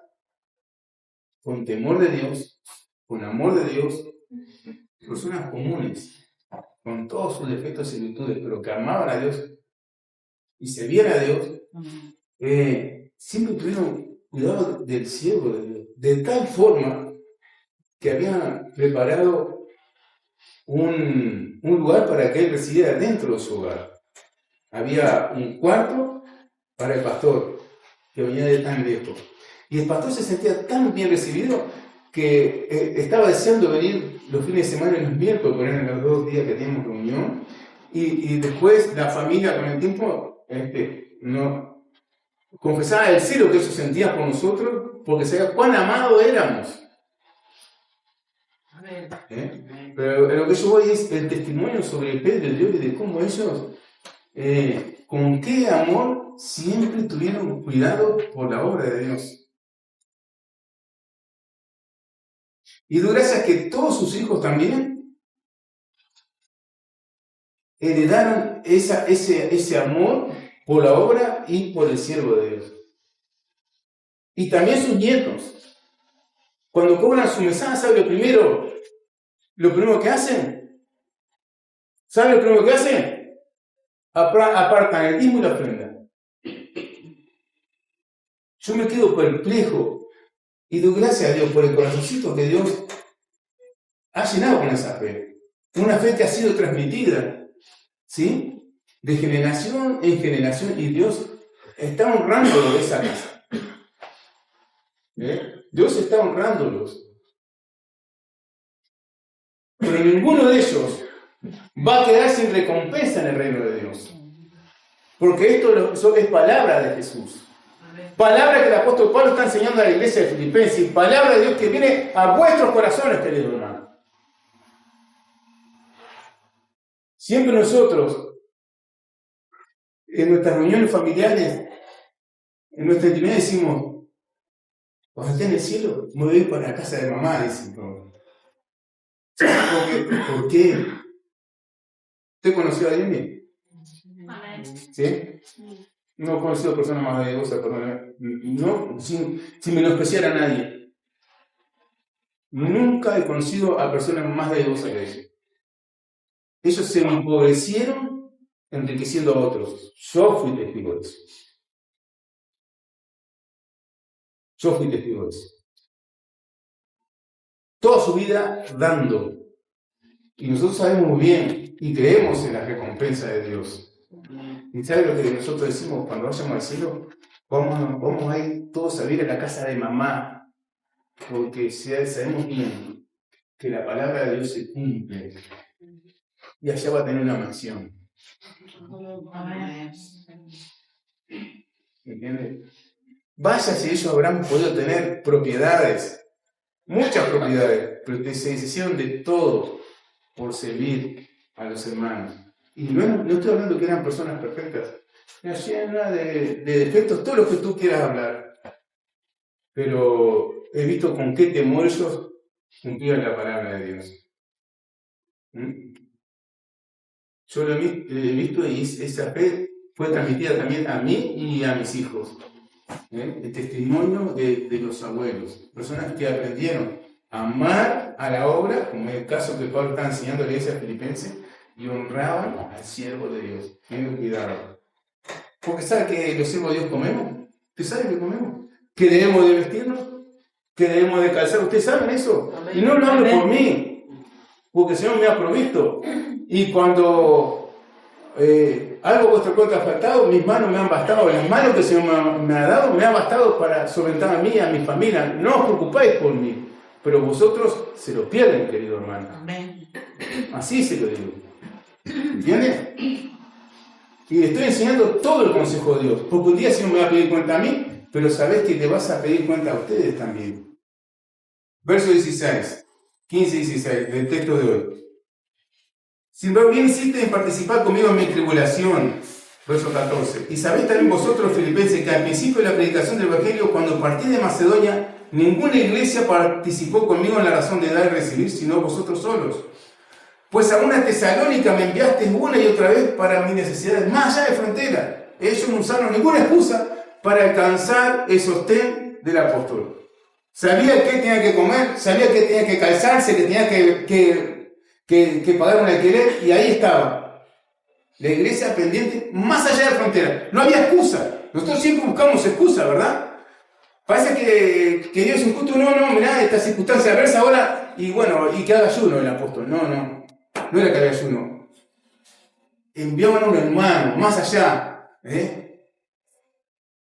con temor de Dios, con amor de Dios, personas comunes, con todos sus defectos y virtudes, pero que amaban a Dios y servían a Dios, siempre tuvieron cuidado del siervo de Dios, de tal forma que habían preparado un lugar para que él residiera dentro de su hogar. Había un cuarto para el pastor, que venía de tan lejos. Y el pastor se sentía tan bien recibido que estaba deseando venir los fines de semana y los miércoles, porque eran los 2 días que teníamos reunión. Y después la familia con el tiempo no confesaba el celo que ellos sentían por nosotros, porque sabía cuán amados éramos. Pero lo que yo voy es el testimonio sobre Pedro y Dios y de cómo ellos, con qué amor siempre tuvieron cuidado por la obra de Dios. Y de gracias que todos sus hijos también heredaron ese amor por la obra y por el siervo de Dios. Y también sus nietos. Cuando cobran su mesada, ¿sabe lo primero que hacen? ¿Sabe lo primero que hacen? Apartan el diezmo y la ofrenda. Yo me quedo perplejo y doy gracias a Dios por el corazoncito que Dios ha llenado con esa fe. Una fe que ha sido transmitida, ¿sí? De generación en generación, y Dios está honrando esa casa. Dios está honrándolos. Pero ninguno de ellos va a quedar sin recompensa en el reino de Dios. Porque esto es palabra de Jesús. Palabra que el apóstol Pablo está enseñando a la iglesia de Filipenses. Palabra de Dios que viene a vuestros corazones, queridos hermanos. Siempre nosotros, en nuestras reuniones familiares, en nuestra intimidad decimos, cuando esté en el cielo, me voy para la casa de mamá, dicen todos. ¿Por qué? ¿Usted conoció a alguien? ¿Sí? No he conocido personas más vaidosas, no, sin menospreciar a nadie. Nunca he conocido a personas más vaidosas que ellos. Ellos se empobrecieron enriqueciendo a otros. Yo fui testigo de eso. Yo fui testigo de eso. Toda su vida dando. Y nosotros sabemos muy bien y creemos en la recompensa de Dios. ¿Y sabe lo que nosotros decimos cuando vayamos al cielo? Vamos a ir todos a vivir a la casa de mamá, porque sabemos bien que la palabra de Dios se cumple y allá va a tener una mansión. ¿Entiendes? Vaya si ellos habrán podido tener propiedades, muchas propiedades, pero que se deshicieron de todo por servir a los hermanos. Y no estoy hablando que eran personas perfectas, llenas de defectos, todo lo que tú quieras hablar. Pero he visto con qué temor ellos cumplían la palabra de Dios. Yo lo he visto y esa fe fue transmitida también a mí y a mis hijos. El testimonio de los abuelos, personas que aprendieron a amar a la obra, como es el caso que Pablo está enseñando a la iglesia filipense, y honraban al siervo de Dios. Tengan cuidado. Porque ¿sabe que los siervos de Dios comemos? ¿Usted sabe que comemos? ¿Que debemos de vestirnos? ¿Que debemos de calzar? ¿Ustedes saben eso? Y no lo hablo por mí, porque el Señor me ha provisto. Y cuando algo de vuestra cuenta ha faltado, mis manos me han bastado, las manos que el Señor me ha dado, me ha bastado para solventar a mí y a mi familia. No os preocupáis por mí, pero vosotros se lo pierden, querido hermano. Amén. Así se lo digo. ¿Entiendes? Y le estoy enseñando todo el consejo de Dios, porque un día el Señor me va a pedir cuenta a mí, pero sabés que le vas a pedir cuenta a ustedes también. Verso 16, 15 y 16 del texto de hoy. Sin embargo, bien hiciste en participar conmigo en mi tribulación. Verso 14. Y sabéis también vosotros, filipenses, que al principio de la predicación del Evangelio, cuando partí de Macedonia, ninguna iglesia participó conmigo en la razón de dar y recibir, sino vosotros solos. Pues a una Tesalónica me enviaste una y otra vez para mis necesidades más allá de frontera. Ellos no usaron ninguna excusa para alcanzar el sostén del apóstol. Sabía que tenía que comer, sabía que tenía que calzarse, que tenía que pagar un alquiler, y ahí estaba la iglesia pendiente más allá de la frontera. No había excusa. Nosotros siempre buscamos excusa, ¿verdad? Parece que Dios es injusto. No, mirá, esta circunstancia adversa ahora, y bueno, y que haga ayuno el apóstol. No era que haga ayuno. Enviaban a un hermano, más allá,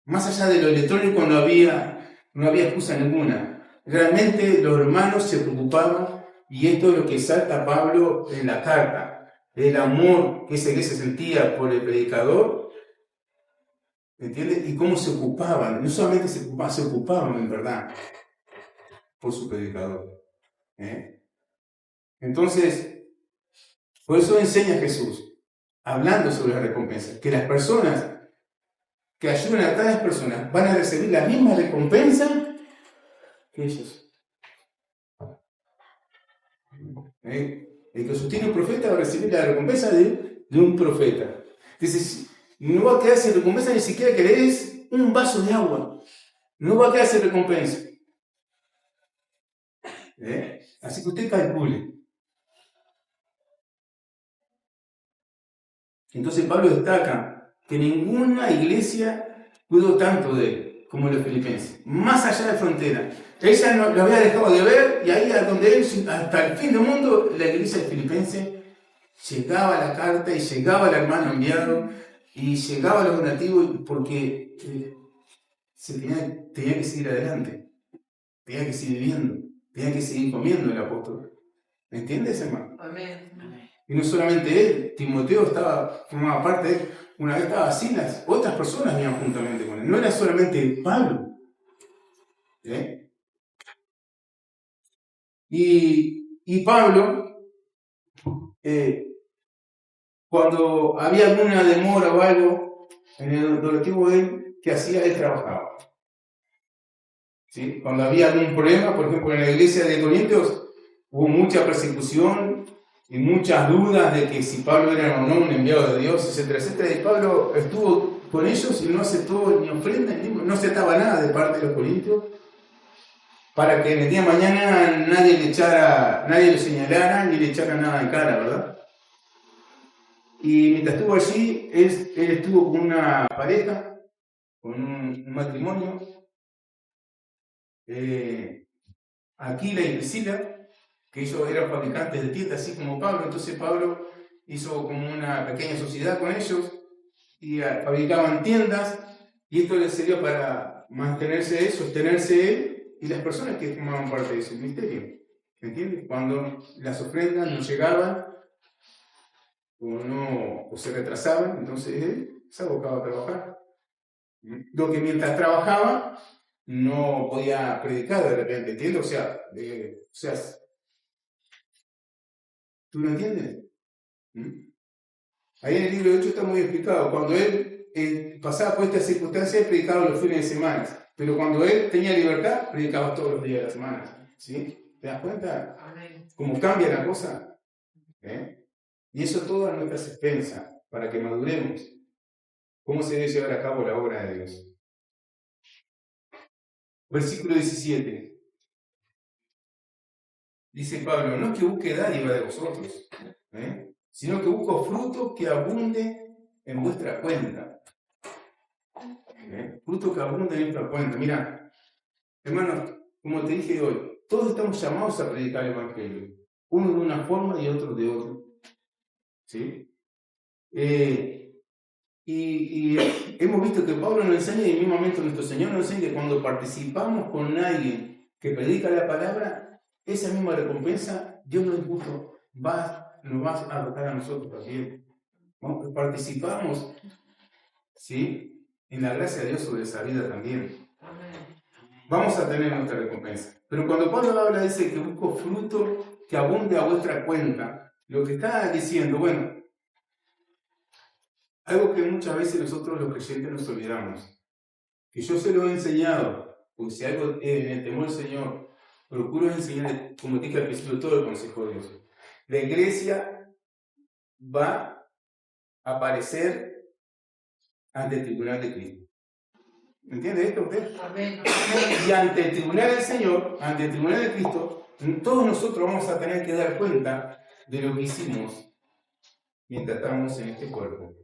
más allá de lo electrónico no había excusa ninguna. Realmente los hermanos se preocupaban, y esto es lo que salta Pablo en la carta, el amor que esa iglesia sentía por el predicador, ¿entiendes? Y cómo se ocupaban, no solamente se ocupaban en verdad por su predicador. Entonces, por eso enseña Jesús, hablando sobre las recompensas, que las personas que ayudan a tales personas van a recibir la misma recompensa que ellos. El que sostiene un profeta va a recibir la recompensa de un profeta. Dice, no va a quedar sin recompensa ni siquiera que le des un vaso de agua. No va a quedar sin recompensa. Así que usted calcule. Entonces Pablo destaca que ninguna iglesia cuidó tanto de él como los filipenses, más allá de frontera. Ella no lo había dejado de ver, y ahí a donde él, hasta el fin del mundo, la iglesia filipense, llegaba la carta y llegaba el hermano enviado y llegaba los donativos, porque se tenía que seguir adelante, tenía que seguir viviendo, tenía que seguir comiendo el apóstol. ¿Me entiendes, hermano? Amén. Y no solamente él, Timoteo formaba parte de él. Una vez estaba Silas, otras personas venían juntamente con él. No era solamente Pablo. Y Pablo, cuando había alguna demora o algo en el donativo de él, ¿qué hacía? Él trabajaba. ¿Sí? Cuando había algún problema, por ejemplo, en la iglesia de Corintios, hubo mucha persecución y muchas dudas de que si Pablo era o no un enviado de Dios, etcétera, etcétera. Y Pablo estuvo con ellos y no aceptó ni ofrenda, no aceptaba nada de parte de los corintios, para que en el día de mañana nadie lo señalara ni le echara nada en cara, ¿verdad? Y mientras estuvo allí, él estuvo con una pareja, con un matrimonio, Aquila y Priscila, que ellos eran fabricantes de tiendas, así como Pablo. Entonces Pablo hizo como una pequeña sociedad con ellos y fabricaban tiendas, y esto les sirvió para mantenerse él, sostenerse él y las personas que formaban parte de ese ministerio. ¿Entiendes? Cuando las ofrendas no llegaban o se retrasaban, entonces él se abocaba a trabajar. Lo que mientras trabajaba no podía predicar de repente, ¿entiendes? O sea, ¿tú lo entiendes? Ahí en el libro de Hechos está muy explicado. Cuando él pasaba por estas circunstancias, él predicaba los fines de semana. Pero cuando él tenía libertad, predicaba todos los días de la semana. ¿Sí? ¿Te das cuenta cómo cambia la cosa? Y eso todo a nuestras expensas, para que maduremos. ¿Cómo se debe llevar a cabo la obra de Dios? Versículo 17. Dice Pablo, no es que busque dádiva de vosotros, sino que busco fruto que abunde en vuestra cuenta. Fruto que abunde en vuestra cuenta. Mira, hermanos, como te dije hoy, todos estamos llamados a predicar el Evangelio. Uno de una forma y otro de otra. ¿Sí? Y hemos visto que Pablo nos enseña, y en el mismo momento nuestro Señor nos enseña que cuando participamos con alguien que predica la palabra, esa misma recompensa, Dios nos justo nos va a tocar a nosotros también. Participamos, ¿sí?, en la gracia de Dios sobre esa vida también. Vamos a tener nuestra recompensa. Pero cuando Pablo habla, dice que busco fruto que abunde a vuestra cuenta, lo que está diciendo, bueno, algo que muchas veces nosotros los creyentes nos olvidamos, que yo se lo he enseñado, porque si algo en el temor del Señor, procuro enseñar, como dije al principio, todo el consejo de Dios. La iglesia va a aparecer ante el tribunal de Cristo. ¿Entiende esto usted? Amén. Y ante el tribunal del Señor, ante el tribunal de Cristo, todos nosotros vamos a tener que dar cuenta de lo que hicimos mientras estamos en este cuerpo,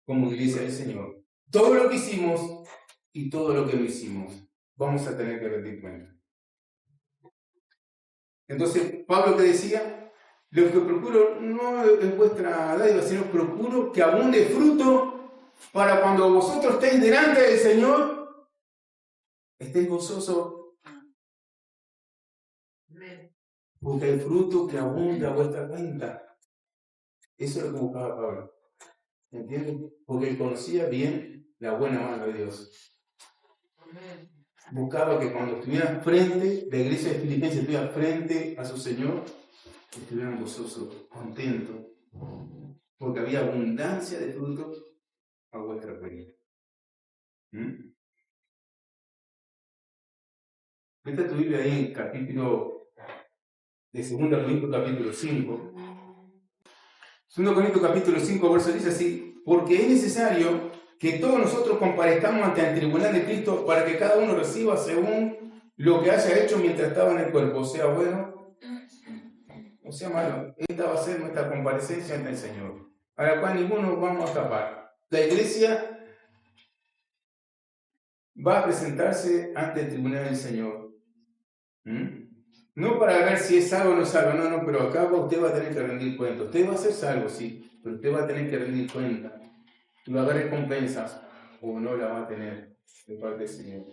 como iglesia del Señor. Todo lo que hicimos y todo lo que no hicimos, vamos a tener que rendir cuenta. Entonces, Pablo que decía, lo que procuro no es vuestra dádiva, sino procuro que abunde fruto para cuando vosotros estéis delante del Señor, estéis gozosos. Porque el fruto que abunda a vuestra cuenta. Eso es lo que buscaba Pablo. ¿Entienden? Porque él conocía bien la buena mano de Dios. Buscaba que cuando estuvieran frente, la iglesia de Filipenses estuviera frente a su Señor, estuvieran gozosos, contentos, porque había abundancia de frutos a vuestra cuenta. Esta tu Biblia ahí en capítulo de 2 Corintios capítulo 5. 2 Corintios capítulo 5, verso dice así: porque es necesario que todos nosotros comparezcamos ante el tribunal de Cristo para que cada uno reciba según lo que haya hecho mientras estaba en el cuerpo, sea bueno o sea malo. Esta va a ser nuestra comparecencia ante el Señor, a la cual ninguno vamos a escapar. La iglesia va a presentarse ante el tribunal del Señor. No para ver si es salvo o no es salvo, no, pero acá usted va a tener que rendir cuenta. Usted va a ser salvo, sí, pero usted va a tener que rendir cuenta. Y va a haber recompensas, o no la va a tener de parte del Señor.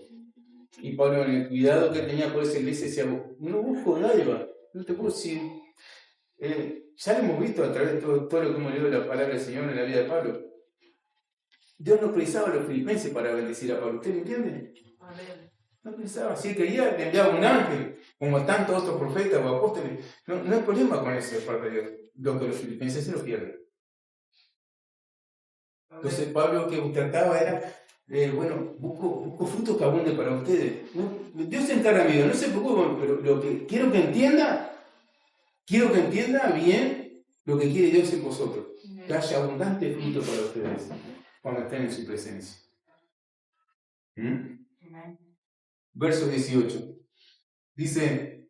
Y Pablo, en el cuidado que tenía por esa iglesia, decía: no busco dádiva, no te puedo decir. Ya lo hemos visto a través de todo lo que hemos leído de la palabra del Señor en la vida de Pablo. Dios no precisaba a los filipenses para bendecir a Pablo. ¿Usted me entiende? Amén. No pensaba. Si él quería, le enviaba un ángel, como a tantos otros profetas o apóstoles. No hay problema con eso de parte de Dios. Lo que los filipenses se lo pierden. Entonces Pablo que trataba era, busco frutos que abunden para ustedes. Dios se encarga mío, no se preocupen, pero lo que quiero que entienda bien lo que quiere Dios en vosotros. Que haya abundante fruto para ustedes cuando estén en su presencia. Verso 18. Dice: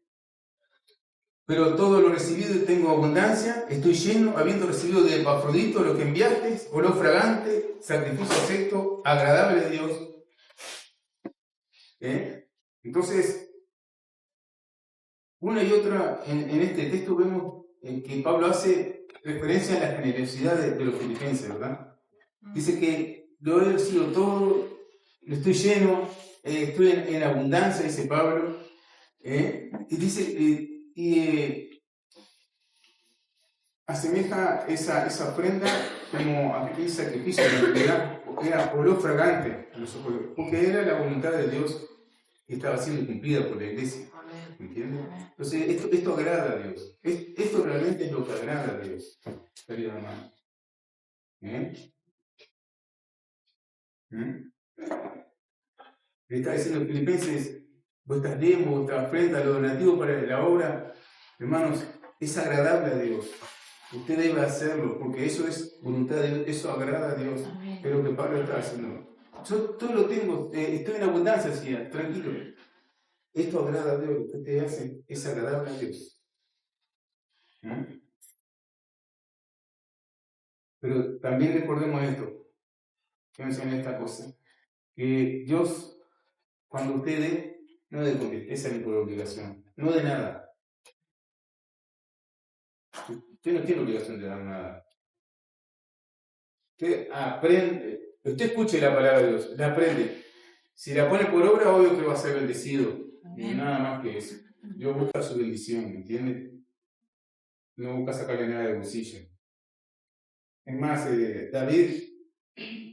pero todo lo recibido tengo abundancia, estoy lleno, habiendo recibido de Epafrodito lo que enviaste, olor fragante, sacrificio acepto, agradable a Dios. Entonces, una y otra, en este texto vemos que Pablo hace referencia a la generosidad de los filipenses, ¿verdad? Dice que lo he recibido todo, estoy lleno, estoy en abundancia, dice Pablo, y dice, asemeja esa ofrenda como aquel sacrificio que era olor fragante a los ojos, porque era la voluntad de Dios que estaba siendo cumplida por la iglesia. ¿Entiendes? Entonces, esto agrada a Dios. Esto realmente es lo que agrada a Dios, querido hermano. Le está diciendo a Filipenses, vuestras diezmos, vuestra ofrenda, lo donativo para la obra, hermanos, es agradable a Dios. Usted debe hacerlo, porque eso es voluntad de Dios, eso agrada a Dios. Es lo que Pablo está haciendo. Yo todo lo tengo, estoy en abundancia, decía, tranquilo. Esto agrada a Dios, lo que usted hace es agradable a Dios. Pero también recordemos esto, que mencioné esta cosa, que Dios, cuando usted dé, no dé porque esa es por obligación, no de nada. Usted no tiene obligación de dar nada. Usted aprende, usted escuche la palabra de Dios, la aprende. Si la pone por obra, obvio que va a ser bendecido. Y nada más que eso. Dios busca su bendición, ¿me entiende? No busca sacarle nada de bolsillo. Es más, David,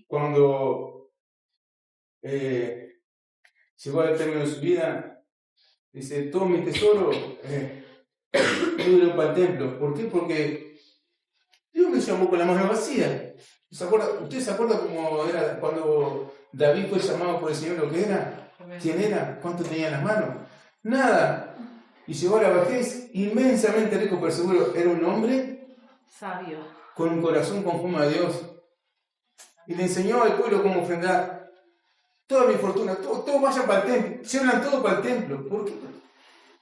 cuando llegó al término de su vida, dice, todo mi tesoro lo para el templo. ¿Por qué? Porque Dios me llamó con la mano vacía. ¿Usted se acuerda cómo era cuando David fue llamado por el Señor lo que era? ¿Quién era? ¿Cuánto tenía en las manos? Nada. Y llegó a la vejez inmensamente rico, pero seguro era un hombre sabio, con un corazón conforme a Dios. Y le enseñó al pueblo cómo ofrendar. Toda mi fortuna, todo vaya para el templo. Llevan todo para el templo. ¿Por qué?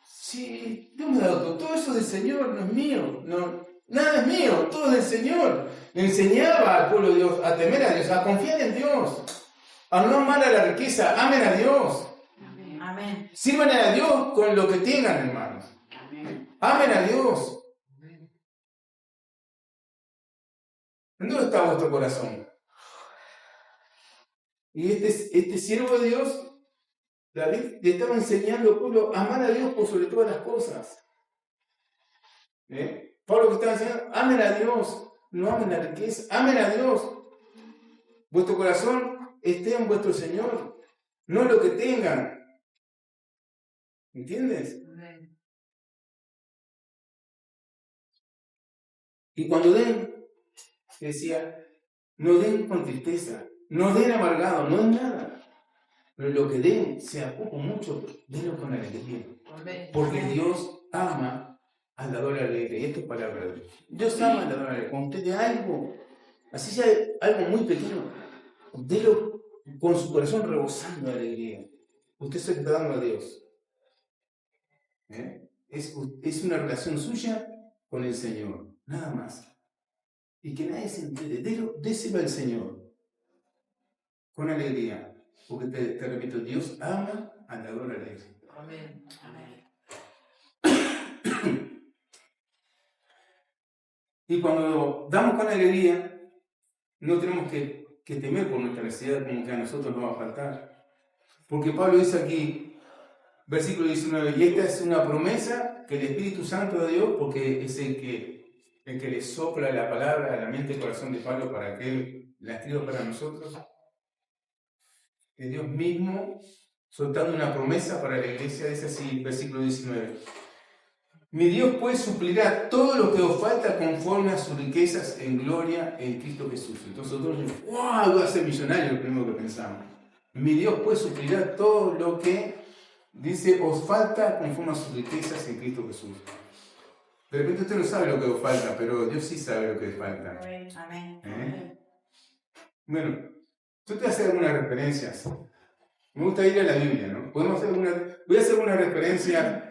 Si Dios me ha dado todo eso del Señor, no es mío. No, nada es mío, todo es del Señor. Le enseñaba al pueblo de Dios a temer a Dios, a confiar en Dios, a no amar a la riqueza, amen a Dios. Amén. Sirvan a Dios con lo que tengan, hermanos. Amén. Amen a Dios. ¿En dónde está vuestro corazón? Y este siervo de Dios, David, le estaba enseñando al pueblo a amar a Dios por sobre todas las cosas. Pablo que estaba enseñando, amen a Dios, no amen la riqueza, amen a Dios. Vuestro corazón esté en vuestro Señor, no lo que tengan. ¿Entiendes? Amén. Y cuando den, decía, no den con tristeza, no den amargado, no den nada. Pero lo que den, sea poco o mucho, denlo con alegría. Amén. Porque Dios ama al dador alegre. Y esto es palabra de Dios. Dios ama al dador alegre. Cuando usted dé algo, así sea algo muy pequeño, délo con su corazón rebosando de alegría. Usted se está dando a Dios. Es una relación suya con el Señor, nada más. Y que nadie se entere, déselo al Señor, con alegría. Porque te repito, Dios ama al dador alegre. Amén. Amén. Y cuando damos con alegría, no tenemos que temer por nuestra necesidad, como que a nosotros nos va a faltar. Porque Pablo dice aquí, versículo 19, y esta es una promesa que el Espíritu Santo de Dios, porque es el que le sopla la palabra a la mente y corazón de Pablo para que Él la escriba para nosotros, que Dios mismo soltando una promesa para la iglesia, dice así, versículo 19. Mi Dios pues suplirá todo lo que os falta conforme a sus riquezas en gloria en Cristo Jesús. Entonces nosotros decimos, ¡wow! Voy a ser millonario, lo primero que pensamos. Mi Dios pues suplirá todo lo que, dice, os falta conforme a sus riquezas en Cristo Jesús. De repente usted no sabe lo que os falta, pero Dios sí sabe lo que os falta. Amén. Bueno, yo te voy a hacer algunas referencias. Me gusta ir a la Biblia, ¿no? Voy a hacer una referencia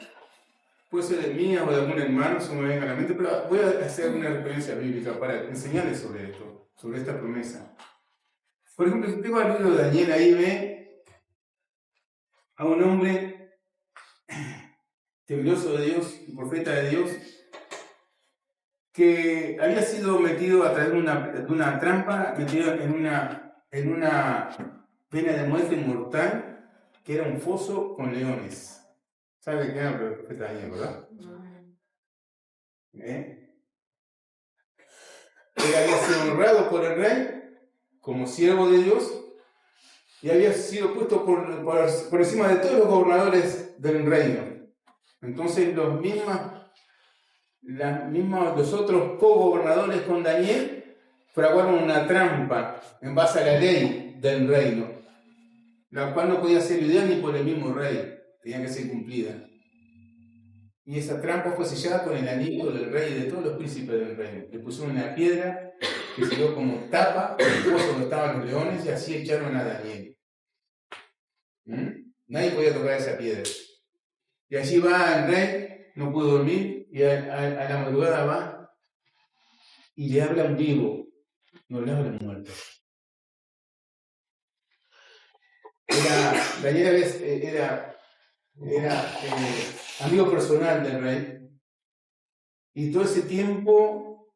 puede ser de mía o de algún hermano, se me venga a la mente, pero voy a hacer una referencia bíblica para enseñarles sobre esto, sobre esta promesa. Por ejemplo, si tengo el libro de Daniel, ahí ve a un hombre temeroso de Dios, un profeta de Dios, que había sido metido a través de una trampa, metido en una pena de muerte mortal, que era un foso con leones. ¿Sabe de qué habla el profeta Daniel, verdad? Él había sido honrado por el rey como siervo de Dios y había sido puesto por encima de todos los gobernadores del reino. Entonces los otros co-gobernadores con Daniel fraguaron una trampa en base a la ley del reino, la cual no podía ser lidiada ni por el mismo rey, tenía que ser cumplida. Y esa trampa fue sellada con el anillo del rey y de todos los príncipes del reino. Le pusieron una piedra que sirvió como tapa el pozo donde estaban los leones y así echaron a Daniel. Nadie podía tocar esa piedra. Y allí va el rey, no pudo dormir, y a la madrugada va y le habla a un vivo, no le habla a un muerto. Daniel era amigo personal del rey, y todo ese tiempo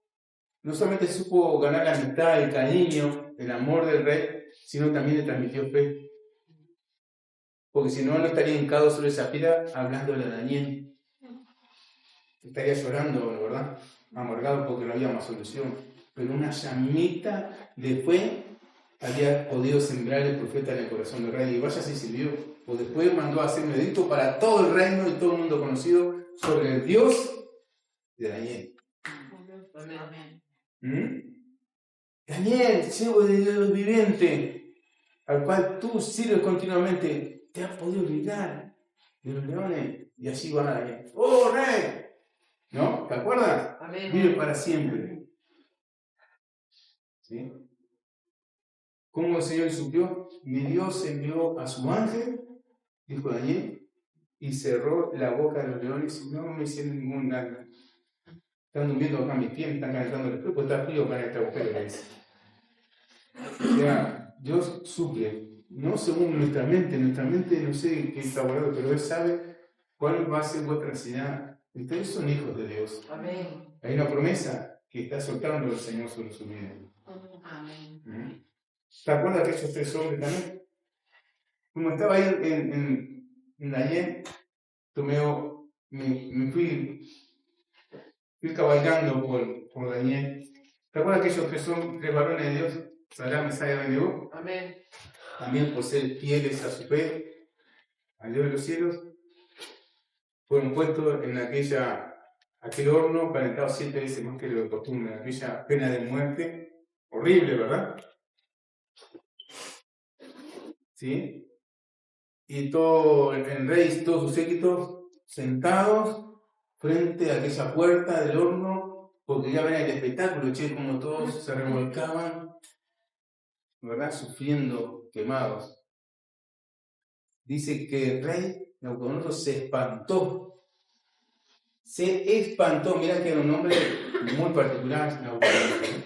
no solamente supo ganar la amistad, el cariño, el amor del rey, sino también le transmitió fe. Porque si no, no estaría hincado sobre esa piedra hablándole a Daniel. Estaría llorando, ¿verdad? Amargado porque no había más solución. Pero una llamita de fe había podido sembrar el profeta en el corazón del rey. Y vaya si sirvió. O después mandó a hacer un edicto para todo el reino y todo el mundo conocido sobre el Dios de Daniel. Daniel, siervo de Dios viviente, al cual tú sirves continuamente, te has podido librar de los leones. Y así va Daniel. ¡Oh, rey! ¿No? ¿Te acuerdas? Amén. Vive para siempre. ¿Sí? ¿Cómo el Señor suplió? Mi Dios envió a su ángel, dijo Daniel, y cerró la boca de los leones y no me hicieron ningún daño. Están durmiendo acá mis pies, están calentando el espejo, está frío para este agujero, le dice. O sea, Dios suple, no según nuestra mente no sé qué está guardado, pero Él sabe cuál va a ser vuestra necesidad. Ustedes son hijos de Dios. Amén. Hay una promesa que está soltando el Señor sobre su vida. Amén. ¿Te acuerdas de esos 3 hombres también? Como estaba ahí en Daniel, me fui cabalgando por Daniel. ¿Te acuerdas que esos 3 varones de Dios? Salam, Mesías y Abednego. Amén. También por ser fieles a su fe, al Dios de los cielos, fueron puestos en aquel horno calentado 7 veces más que lo de costumbre, aquella pena de muerte, horrible, ¿verdad? ¿Sí? Y todo el rey y todos sus séquitos sentados frente a aquella puerta del horno, porque ya ven el espectáculo, como todos se revolcaban, ¿verdad? Sufriendo, quemados. Dice que el rey Nabucodonosor se espantó. Mira que era un nombre muy particular, Nabucodonosor.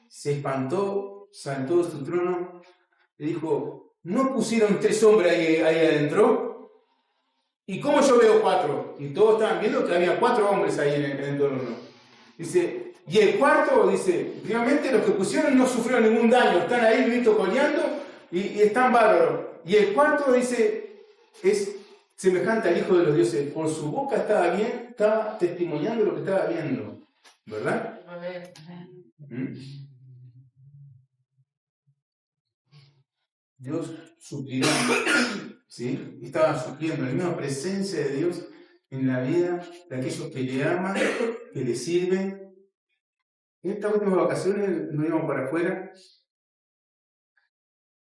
Se espantó, saltó de su trono y dijo: ¿no pusieron 3 hombres ahí adentro? ¿Y cómo yo veo 4? Y todos estaban viendo que había 4 hombres ahí en el horno. Dice, y el cuarto, dice, realmente los que pusieron no sufrieron ningún daño, están ahí visto coleando y están bárbaros. Y el cuarto, dice, es semejante al Hijo de los Dioses. Por su boca estaba testimoniando lo que estaba viendo. ¿Verdad? Amén. Dios suplirá. ¿Sí? Estaban supliendo la misma presencia de Dios en la vida de aquellos que le aman, que le sirven. En estas últimas vacaciones nos íbamos para afuera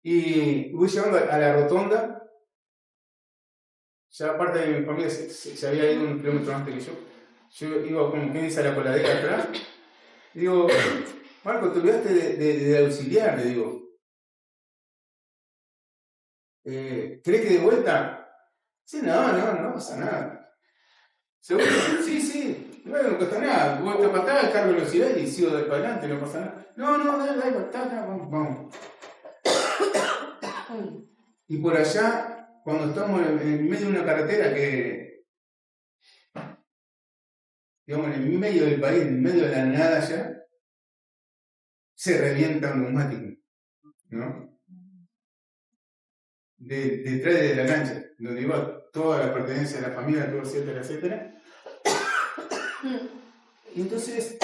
y voy llegando a la rotonda. Ya parte de mi familia se había ido 1 kilómetro antes que yo. Yo iba como quien dice a la coladera atrás. Y digo, Marco, te olvidaste de auxiliar, le digo. ¿Crees que de vuelta? Sí, no pasa nada. ¿Seguro? Sí, sí. Bueno, no cuesta nada. Vuelta para atrás, cargo velocidad y sigo para adelante, no pasa nada. No, dale, vamos, vamos. Y por allá, cuando estamos en medio de una carretera que, digamos, en el medio del país, en medio de la nada ya, se revienta un neumático, ¿no? Detrás de la lancha, donde iba toda la pertenencia de la familia, todo, etcétera, etcétera. Y entonces,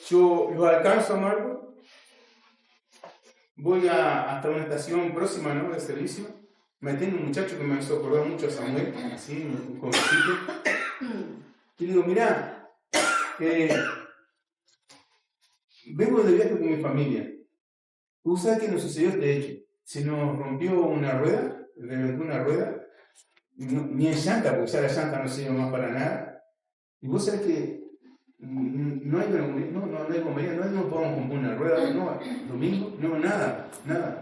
yo lo alcanzo a Marco, voy hasta una estación próxima, ¿no?, de servicio. Me atiende un muchacho que me hizo acordar mucho a Samuel, así, un jovencito. Y le digo, mirá, vengo de viaje con mi familia. ¿Tú sabes qué nos sucedió este hecho? Se nos rompió una rueda, reventó una rueda, ni en llanta, porque ya la llanta no sirve más para nada. Y vos sabés que no hay conveniente, no podemos comprar una rueda, no, domingo, no, nada.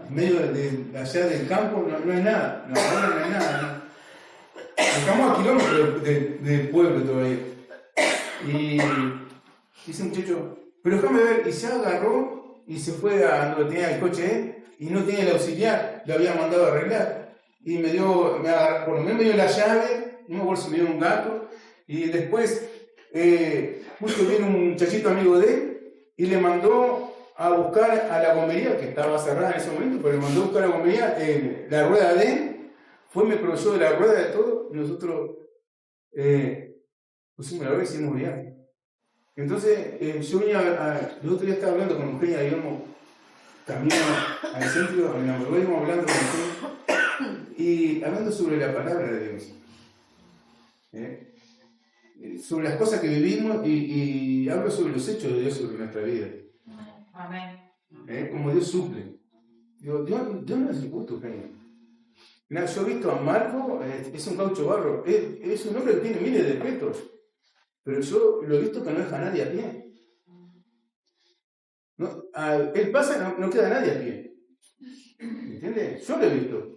En medio de allá del campo no hay nada, no hay nada. ¿No? Estamos a kilómetros del pueblo todavía. Y dice un muchacho, pero déjame ver, y se agarró y se fue a donde tenía el coche y no tenía el auxiliar, lo había mandado a arreglar. Y por lo menos me dio la llave, no me acuerdo si me dio un gato, y después justo viene un muchachito amigo de él y le mandó a buscar a la gomería, que estaba cerrada en ese momento, pero le mandó a buscar a la gomería la rueda de él, me proveyó de la rueda de todo, y nosotros pusimos la rueda y hicimos viaje. Entonces, yo venía, el otro día estaba hablando con Eugenia, digamos, camino al centro, en la íbamos hablando con Eugenia, y hablando sobre la palabra de Dios. Sobre las cosas que vivimos y hablo sobre los hechos de Dios sobre nuestra vida. Amén. Como Dios suple. Digo, Dios no es injusto, Eugenia. Mira, yo he visto a Marco, es un caucho barro, es un hombre que tiene miles de defectos. Pero yo lo he visto que no deja a nadie a pie. No, él pasa y no queda nadie a pie. ¿Entiendes? Yo lo he visto.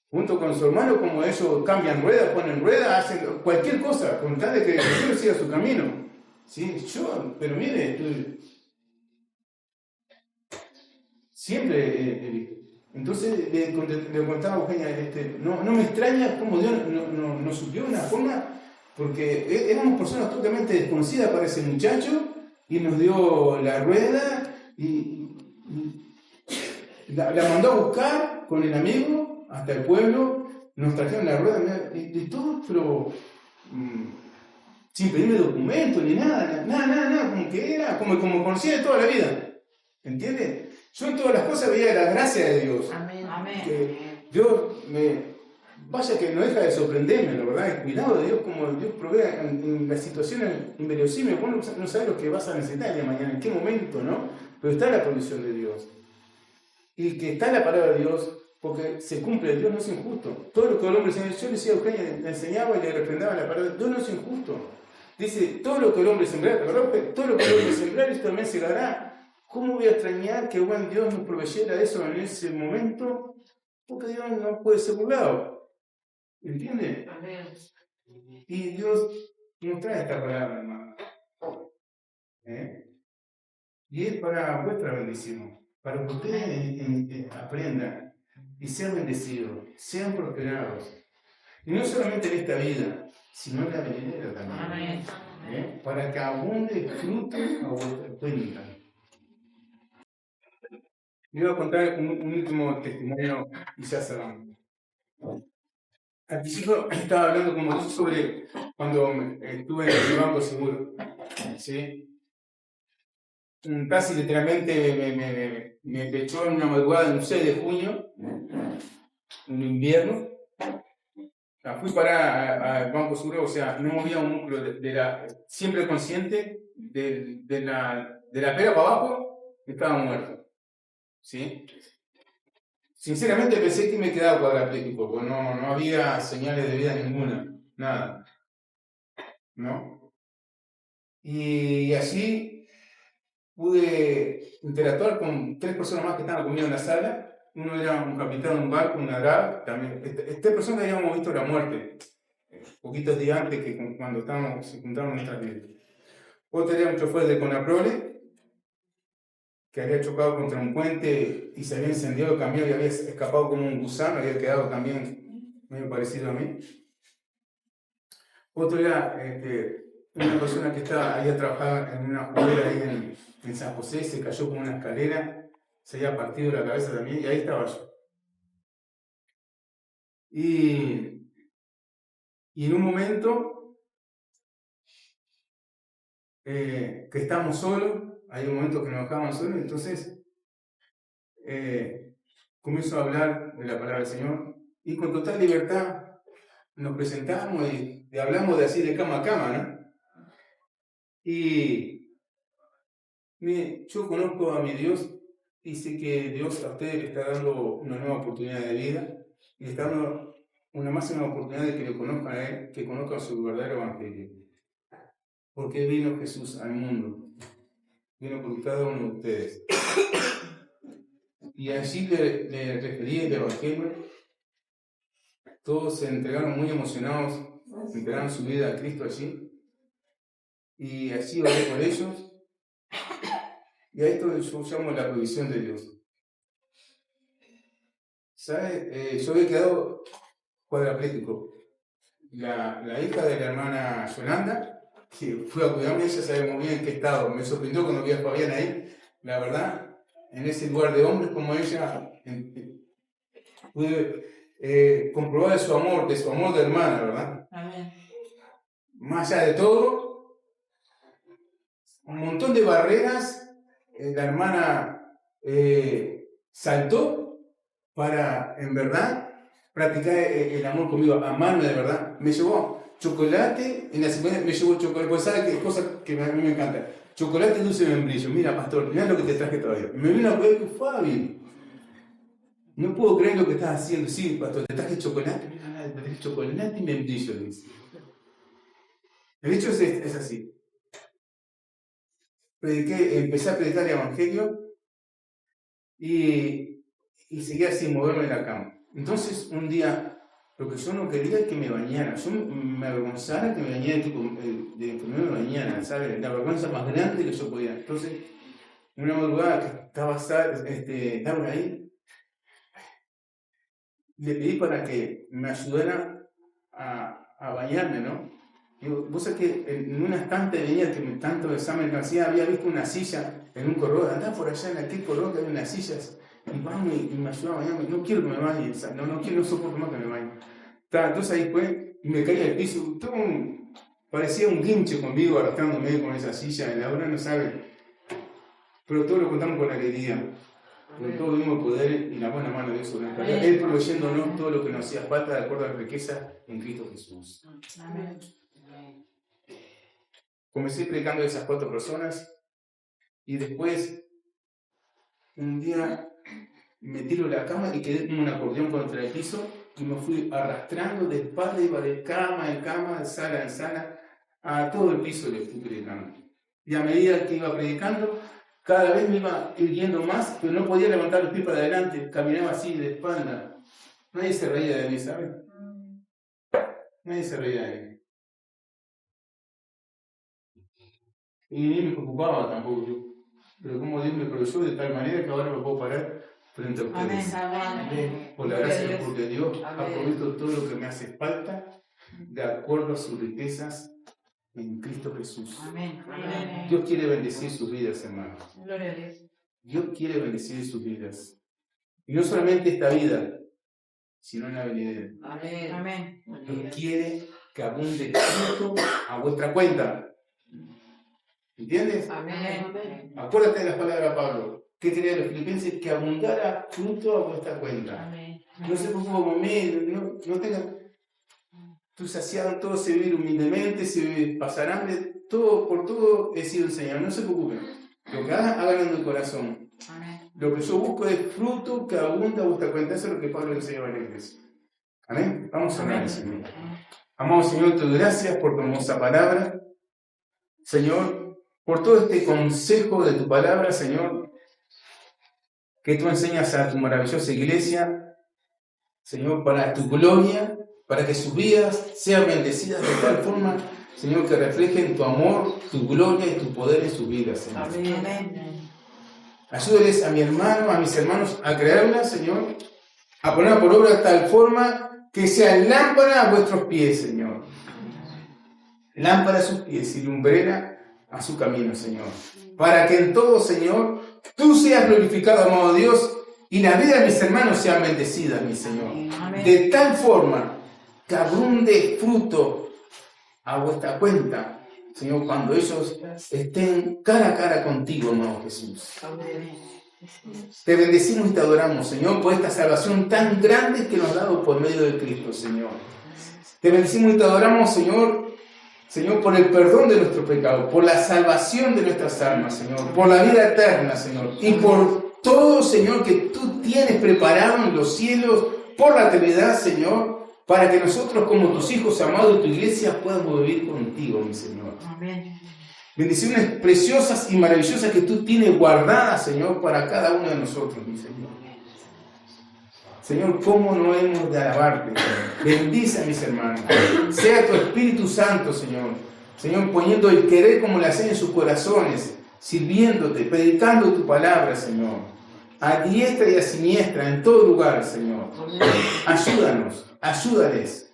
Junto con su hermano, como ellos cambian ruedas, ponen ruedas, hacen cualquier cosa, con tal de que el Señor siga su camino. ¿Sí? Pero mire, siempre he visto. Entonces le contaba a Eugenia, no me extraña cómo Dios nos suplió de una forma. Porque éramos personas totalmente desconocidas para ese muchacho y nos dio la rueda y la mandó a buscar con el amigo hasta el pueblo, nos trajeron la rueda y todo, pero sin pedirme documentos ni nada, como que era, como conocía de toda la vida, ¿entiendes? Yo en todas las cosas veía la gracia de Dios. Amén. Que Dios vaya que no deja de sorprenderme, la verdad, el cuidado de Dios, como Dios provee en las situaciones inverosímiles. Vos no sabes lo que vas a necesitar el día de mañana, en qué momento, ¿no? Pero está la provisión de Dios. Y que está la palabra de Dios, porque se cumple, Dios no es injusto. Todo lo que el hombre enseña, yo le decía a Eugenia, le enseñaba y le refrendaba la palabra, Dios no es injusto. Dice, todo lo que el hombre sembrará, todo lo que el hombre sembrará, esto también se dará. ¿Cómo voy a extrañar que buen Dios nos proveyera eso en ese momento? Porque Dios no puede ser burlado. ¿Entiendes? Y Dios nos trae esta palabra, hermano. Y es para vuestra bendición, para que ustedes aprendan y sean bendecidos, sean prosperados. Y no solamente en esta vida, sino en la venidera también. Para que abunde fruto a vuestra cuenta. Les voy a contar un último testimonio y ya cerramos. Al principio estaba hablando con vosotros sobre cuando estuve en el banco seguro. ¿Sí? Casi literalmente me echó en una madrugada de un 6 de junio, en invierno. Fui para al banco seguro, o sea, no movía un músculo siempre consciente de la pera para abajo, estaba muerto. ¿Sí? Sinceramente pensé que me quedaba cuadrapléjico, porque no había señales de vida ninguna, nada. ¿No? Y así pude interactuar con 3 personas más que estaban conmigo en la sala. Uno era un capitán de un barco, un arab, también. Esta persona habíamos visto la muerte. poquitos días antes que cuando se juntaron nuestras vidas. Otro era un chofer de Conaprole que había chocado contra un puente y se había encendido el camión y había escapado como un gusano, había quedado también medio parecido a mí. Otro era una persona que había trabajado en una juguera ahí en San José, se cayó con una escalera, se había partido la cabeza también y ahí estaba yo. Y en un momento que estamos solos, hay un momento que nos dejamos solos, entonces comienzo a hablar de la palabra del Señor y con total libertad nos presentamos y hablamos de así de cama a cama, ¿no? Y yo conozco a mi Dios y sé que Dios a ustedes le está dando una nueva oportunidad de vida y le está dando una máxima oportunidad de que lo conozcan a Él, que conozcan su verdadero evangelio. Porque vino Jesús al mundo, vino por cada uno de ustedes. Y allí le referí el evangelio. Todos se entregaron muy emocionados, entregaron su vida a Cristo allí. Y así oré por ellos. Y a esto yo llamo la provisión de Dios. ¿Sabes? Yo había quedado cuadrapléjico. La hija de la hermana Yolanda, que fue a cuidarme, ella sabe muy bien en qué estado. Me sorprendió cuando vi a Fabián ahí. La verdad, en ese lugar de hombres como ella, pude comprobar de su amor de hermana, ¿verdad? Amén. Más allá de todo, un montón de barreras. La hermana saltó para, en verdad, practicar el amor conmigo, amarme de verdad. Me llevó chocolate, en la segunda me llevó chocolate, pues sabe que es cosa que a mí me encanta. Chocolate dulce de membrillo. Mira, pastor, mira lo que te traje todavía. Me vino a ver, Fabi, no puedo creer lo que estás haciendo. Sí, pastor, te traje chocolate. Mira, te traje chocolate y membrillo, dice. El hecho es así. Empecé a predicar el evangelio y seguía sin moverme de la cama. Entonces, un día, lo que yo no quería es que me bañara. Yo me avergonzara que me bañara, tipo, de que me bañara, ¿sabes? La vergüenza más grande que yo podía. Entonces, una madrugada que estaba ahí, le pedí para que me ayudara a bañarme, ¿no? Digo, vos sabés que en una estante venía que tanto examen que hacía, había visto una silla en un corredor, andaba por allá en aquel corredor que había unas sillas, y me ayudaba a bañarme, no quiero que me bañe, no soporto más que me bañe. Entonces ahí fue, y me caí al piso, parecía un guinche conmigo arrastrándome con esa silla, la hora no sabe, pero todo lo contamos con alegría, porque todo tuvimos poder y la buena mano de Dios sobre nuestra vida, Él proveyéndonos todo lo que nos hacía falta de acuerdo a la riqueza en Cristo Jesús. Amén. Comencé predicando a esas 4 personas y después un día me tiro de la cama y quedé como un acordeón contra el piso y me fui arrastrando de espalda, iba de cama en cama, de sala en sala, a todo el piso le fui predicando. Y a medida que iba predicando, cada vez me iba yendo más, pero no podía levantar los pies para adelante, caminaba así de espalda. Nadie se reía de mí, ¿sabes? Nadie se reía de mí. Y ni me preocupaba tampoco yo. Pero como Dios me proveyó de tal manera que ahora me puedo parar frente a ustedes. Amén. Por la gracia de Dios, porque Dios ha provisto todo lo que me hace falta de acuerdo a sus riquezas en Cristo Jesús. Amén. Dios quiere bendecir sus vidas, hermanos. Gloria a Dios. Dios quiere bendecir sus vidas. Y no solamente esta vida, sino en la venidera. Amén. Dios quiere que abunde fruto a vuestra cuenta. ¿Entiendes? Amén. Acuérdate de las palabras de Pablo. ¿Qué quería los filipenses? Que abundara fruto a vuestra cuenta. Amén. No se preocupen por mí, no tengan. Tú saciaron todo, se vivir humildemente, se pasarán de todo, por todo he sido el Señor. No se preocupen. Lo que hagan, háganlo en el corazón. Amén. Lo que yo busco es fruto que abunda a vuestra cuenta. Eso es lo que Pablo le enseñaba a la iglesia. Amén. Vamos a orar, Señor. Amado Señor, te doy gracias por tu hermosa palabra. Señor, por todo este consejo de tu palabra, Señor, que tú enseñas a tu maravillosa iglesia, Señor, para tu gloria, para que sus vidas sean bendecidas de tal forma, Señor, que reflejen tu amor, tu gloria y tu poder en sus vidas, Señor. Amén. Ayúdeles a mi hermano, a mis hermanos a creerla, Señor, a ponerla por obra de tal forma que sea lámpara a vuestros pies, Señor. Lámpara a sus pies y lumbrera a su camino, Señor. Para que en todo, Señor, tú seas glorificado, amado Dios, y la vida de mis hermanos sean bendecidas, mi Señor. Amén. De tal forma que abunde fruto a vuestra cuenta, Señor, cuando ellos estén cara a cara contigo, amado Jesús. Te bendecimos y te adoramos, Señor, por esta salvación tan grande que nos has dado por medio de Cristo, Señor. Te bendecimos y te adoramos, Señor, por el perdón de nuestros pecados, por la salvación de nuestras almas, Señor, por la vida eterna, Señor, y por todo, Señor, que tú tienes preparado en los cielos por la eternidad, Señor, para que nosotros, como tus hijos amados de tu iglesia, podamos vivir contigo, mi Señor. Amén. Bendiciones preciosas y maravillosas que tú tienes guardadas, Señor, para cada uno de nosotros, mi Señor. Señor, ¿cómo no hemos de alabarte? Bendice a mis hermanos. Sea tu Espíritu Santo, Señor. Señor, poniendo el querer como la hace en sus corazones, sirviéndote, predicando tu palabra, Señor. A diestra y a siniestra, en todo lugar, Señor. Ayúdanos, ayúdales.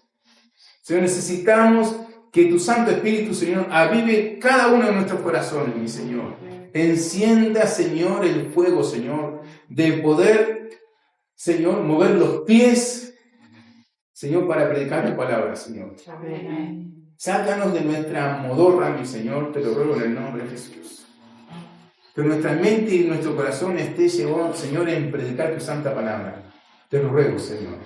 Señor, necesitamos que tu Santo Espíritu, Señor, avive cada uno de nuestros corazones, mi Señor. Encienda, Señor, el fuego, Señor, de poder, Señor, mover los pies, Señor, para predicar tu palabra, Señor. Amén. Sácanos de nuestra modorra, mi Señor, te lo ruego en el nombre de Jesús. Que nuestra mente y nuestro corazón esté llevado, Señor, en predicar tu santa palabra. Te lo ruego, Señor.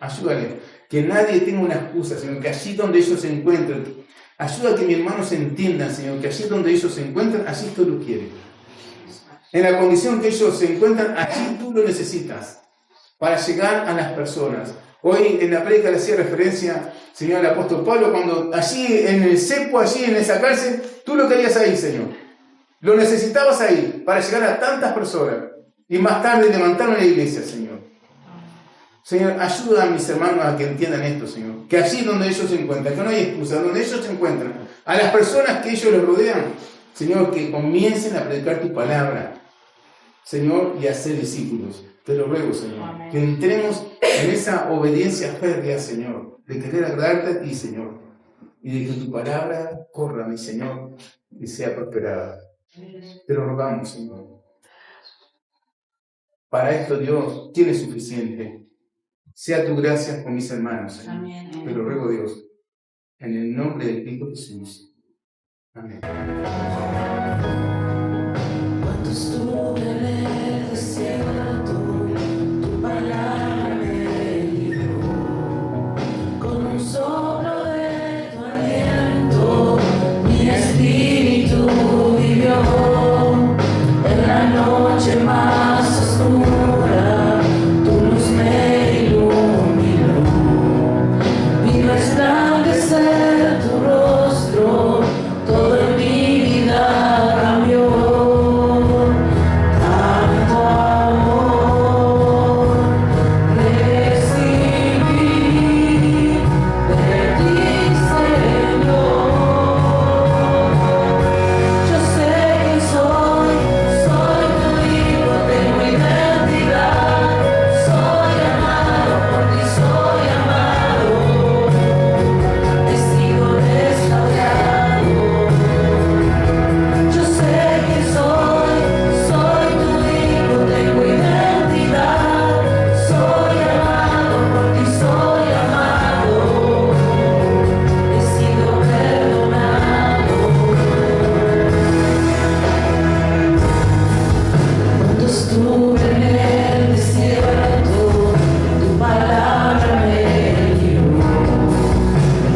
Ayúdale. Que nadie tenga una excusa, Señor, que allí donde ellos se encuentren, ayuda a que mis hermanos entiendan, Señor, que allí donde ellos se encuentran, allí tú lo quieres. En la condición que ellos se encuentran, allí tú lo necesitas para llegar a las personas. Hoy en la prédica le hacía referencia, Señor, al apóstol Pablo, cuando allí en el cepo, allí en esa cárcel, tú lo querías ahí, Señor. Lo necesitabas ahí para llegar a tantas personas. Y más tarde levantaron la iglesia, Señor. Señor, ayuda a mis hermanos a que entiendan esto, Señor. Que allí donde ellos se encuentran, que no hay excusa, donde ellos se encuentran, a las personas que ellos les rodean, Señor, que comiencen a predicar tu palabra, Señor, y a ser discípulos. Te lo ruego, Señor. Amén. Que entremos en esa obediencia férrea, Señor, de querer agradarte a ti, Señor, y de que tu palabra corra, mi Señor, y sea prosperada. Te lo rogamos, Señor. Para esto, Dios, tienes suficiente. Sea tu gracia con mis hermanos, Señor. Amén. Te lo ruego, Dios, en el nombre de Cristo Jesús. Amén. Cuando estuve en el desierto, tu palabra me libró. Con un soplo de tu aliento, mi espíritu vivió. En la noche más oscura, tu luz me iluminó. Vi resplandecer tu rostro, todo en mi vida cambió. Tanto amor recibí de ti, Señor. Yo sé que soy tu hijo, tengo identidad. Soy amado por ti, soy amado. He sido restaurado. Yo sé que soy tu hijo, tengo identidad. Soy amado por ti, soy amado. He sido perdonado. Cuando estuve en el desierto, tu palabra me guió.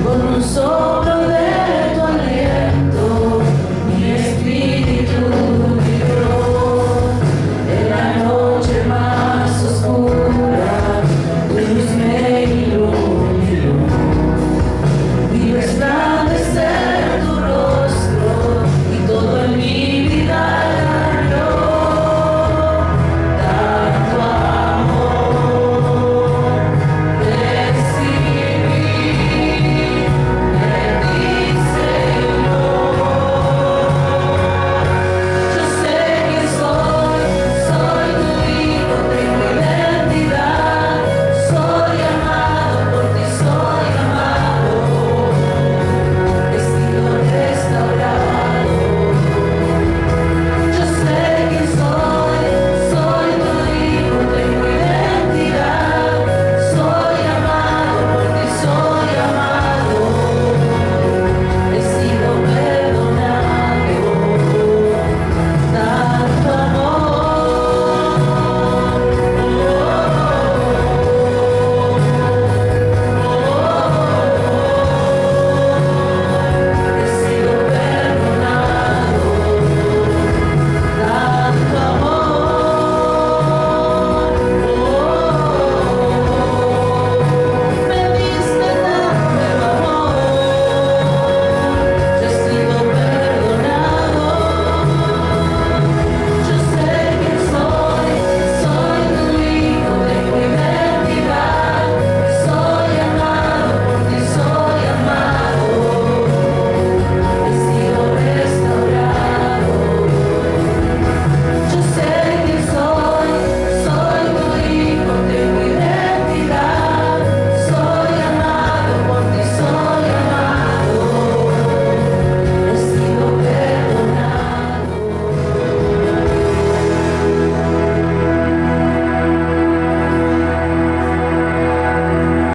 Con un solo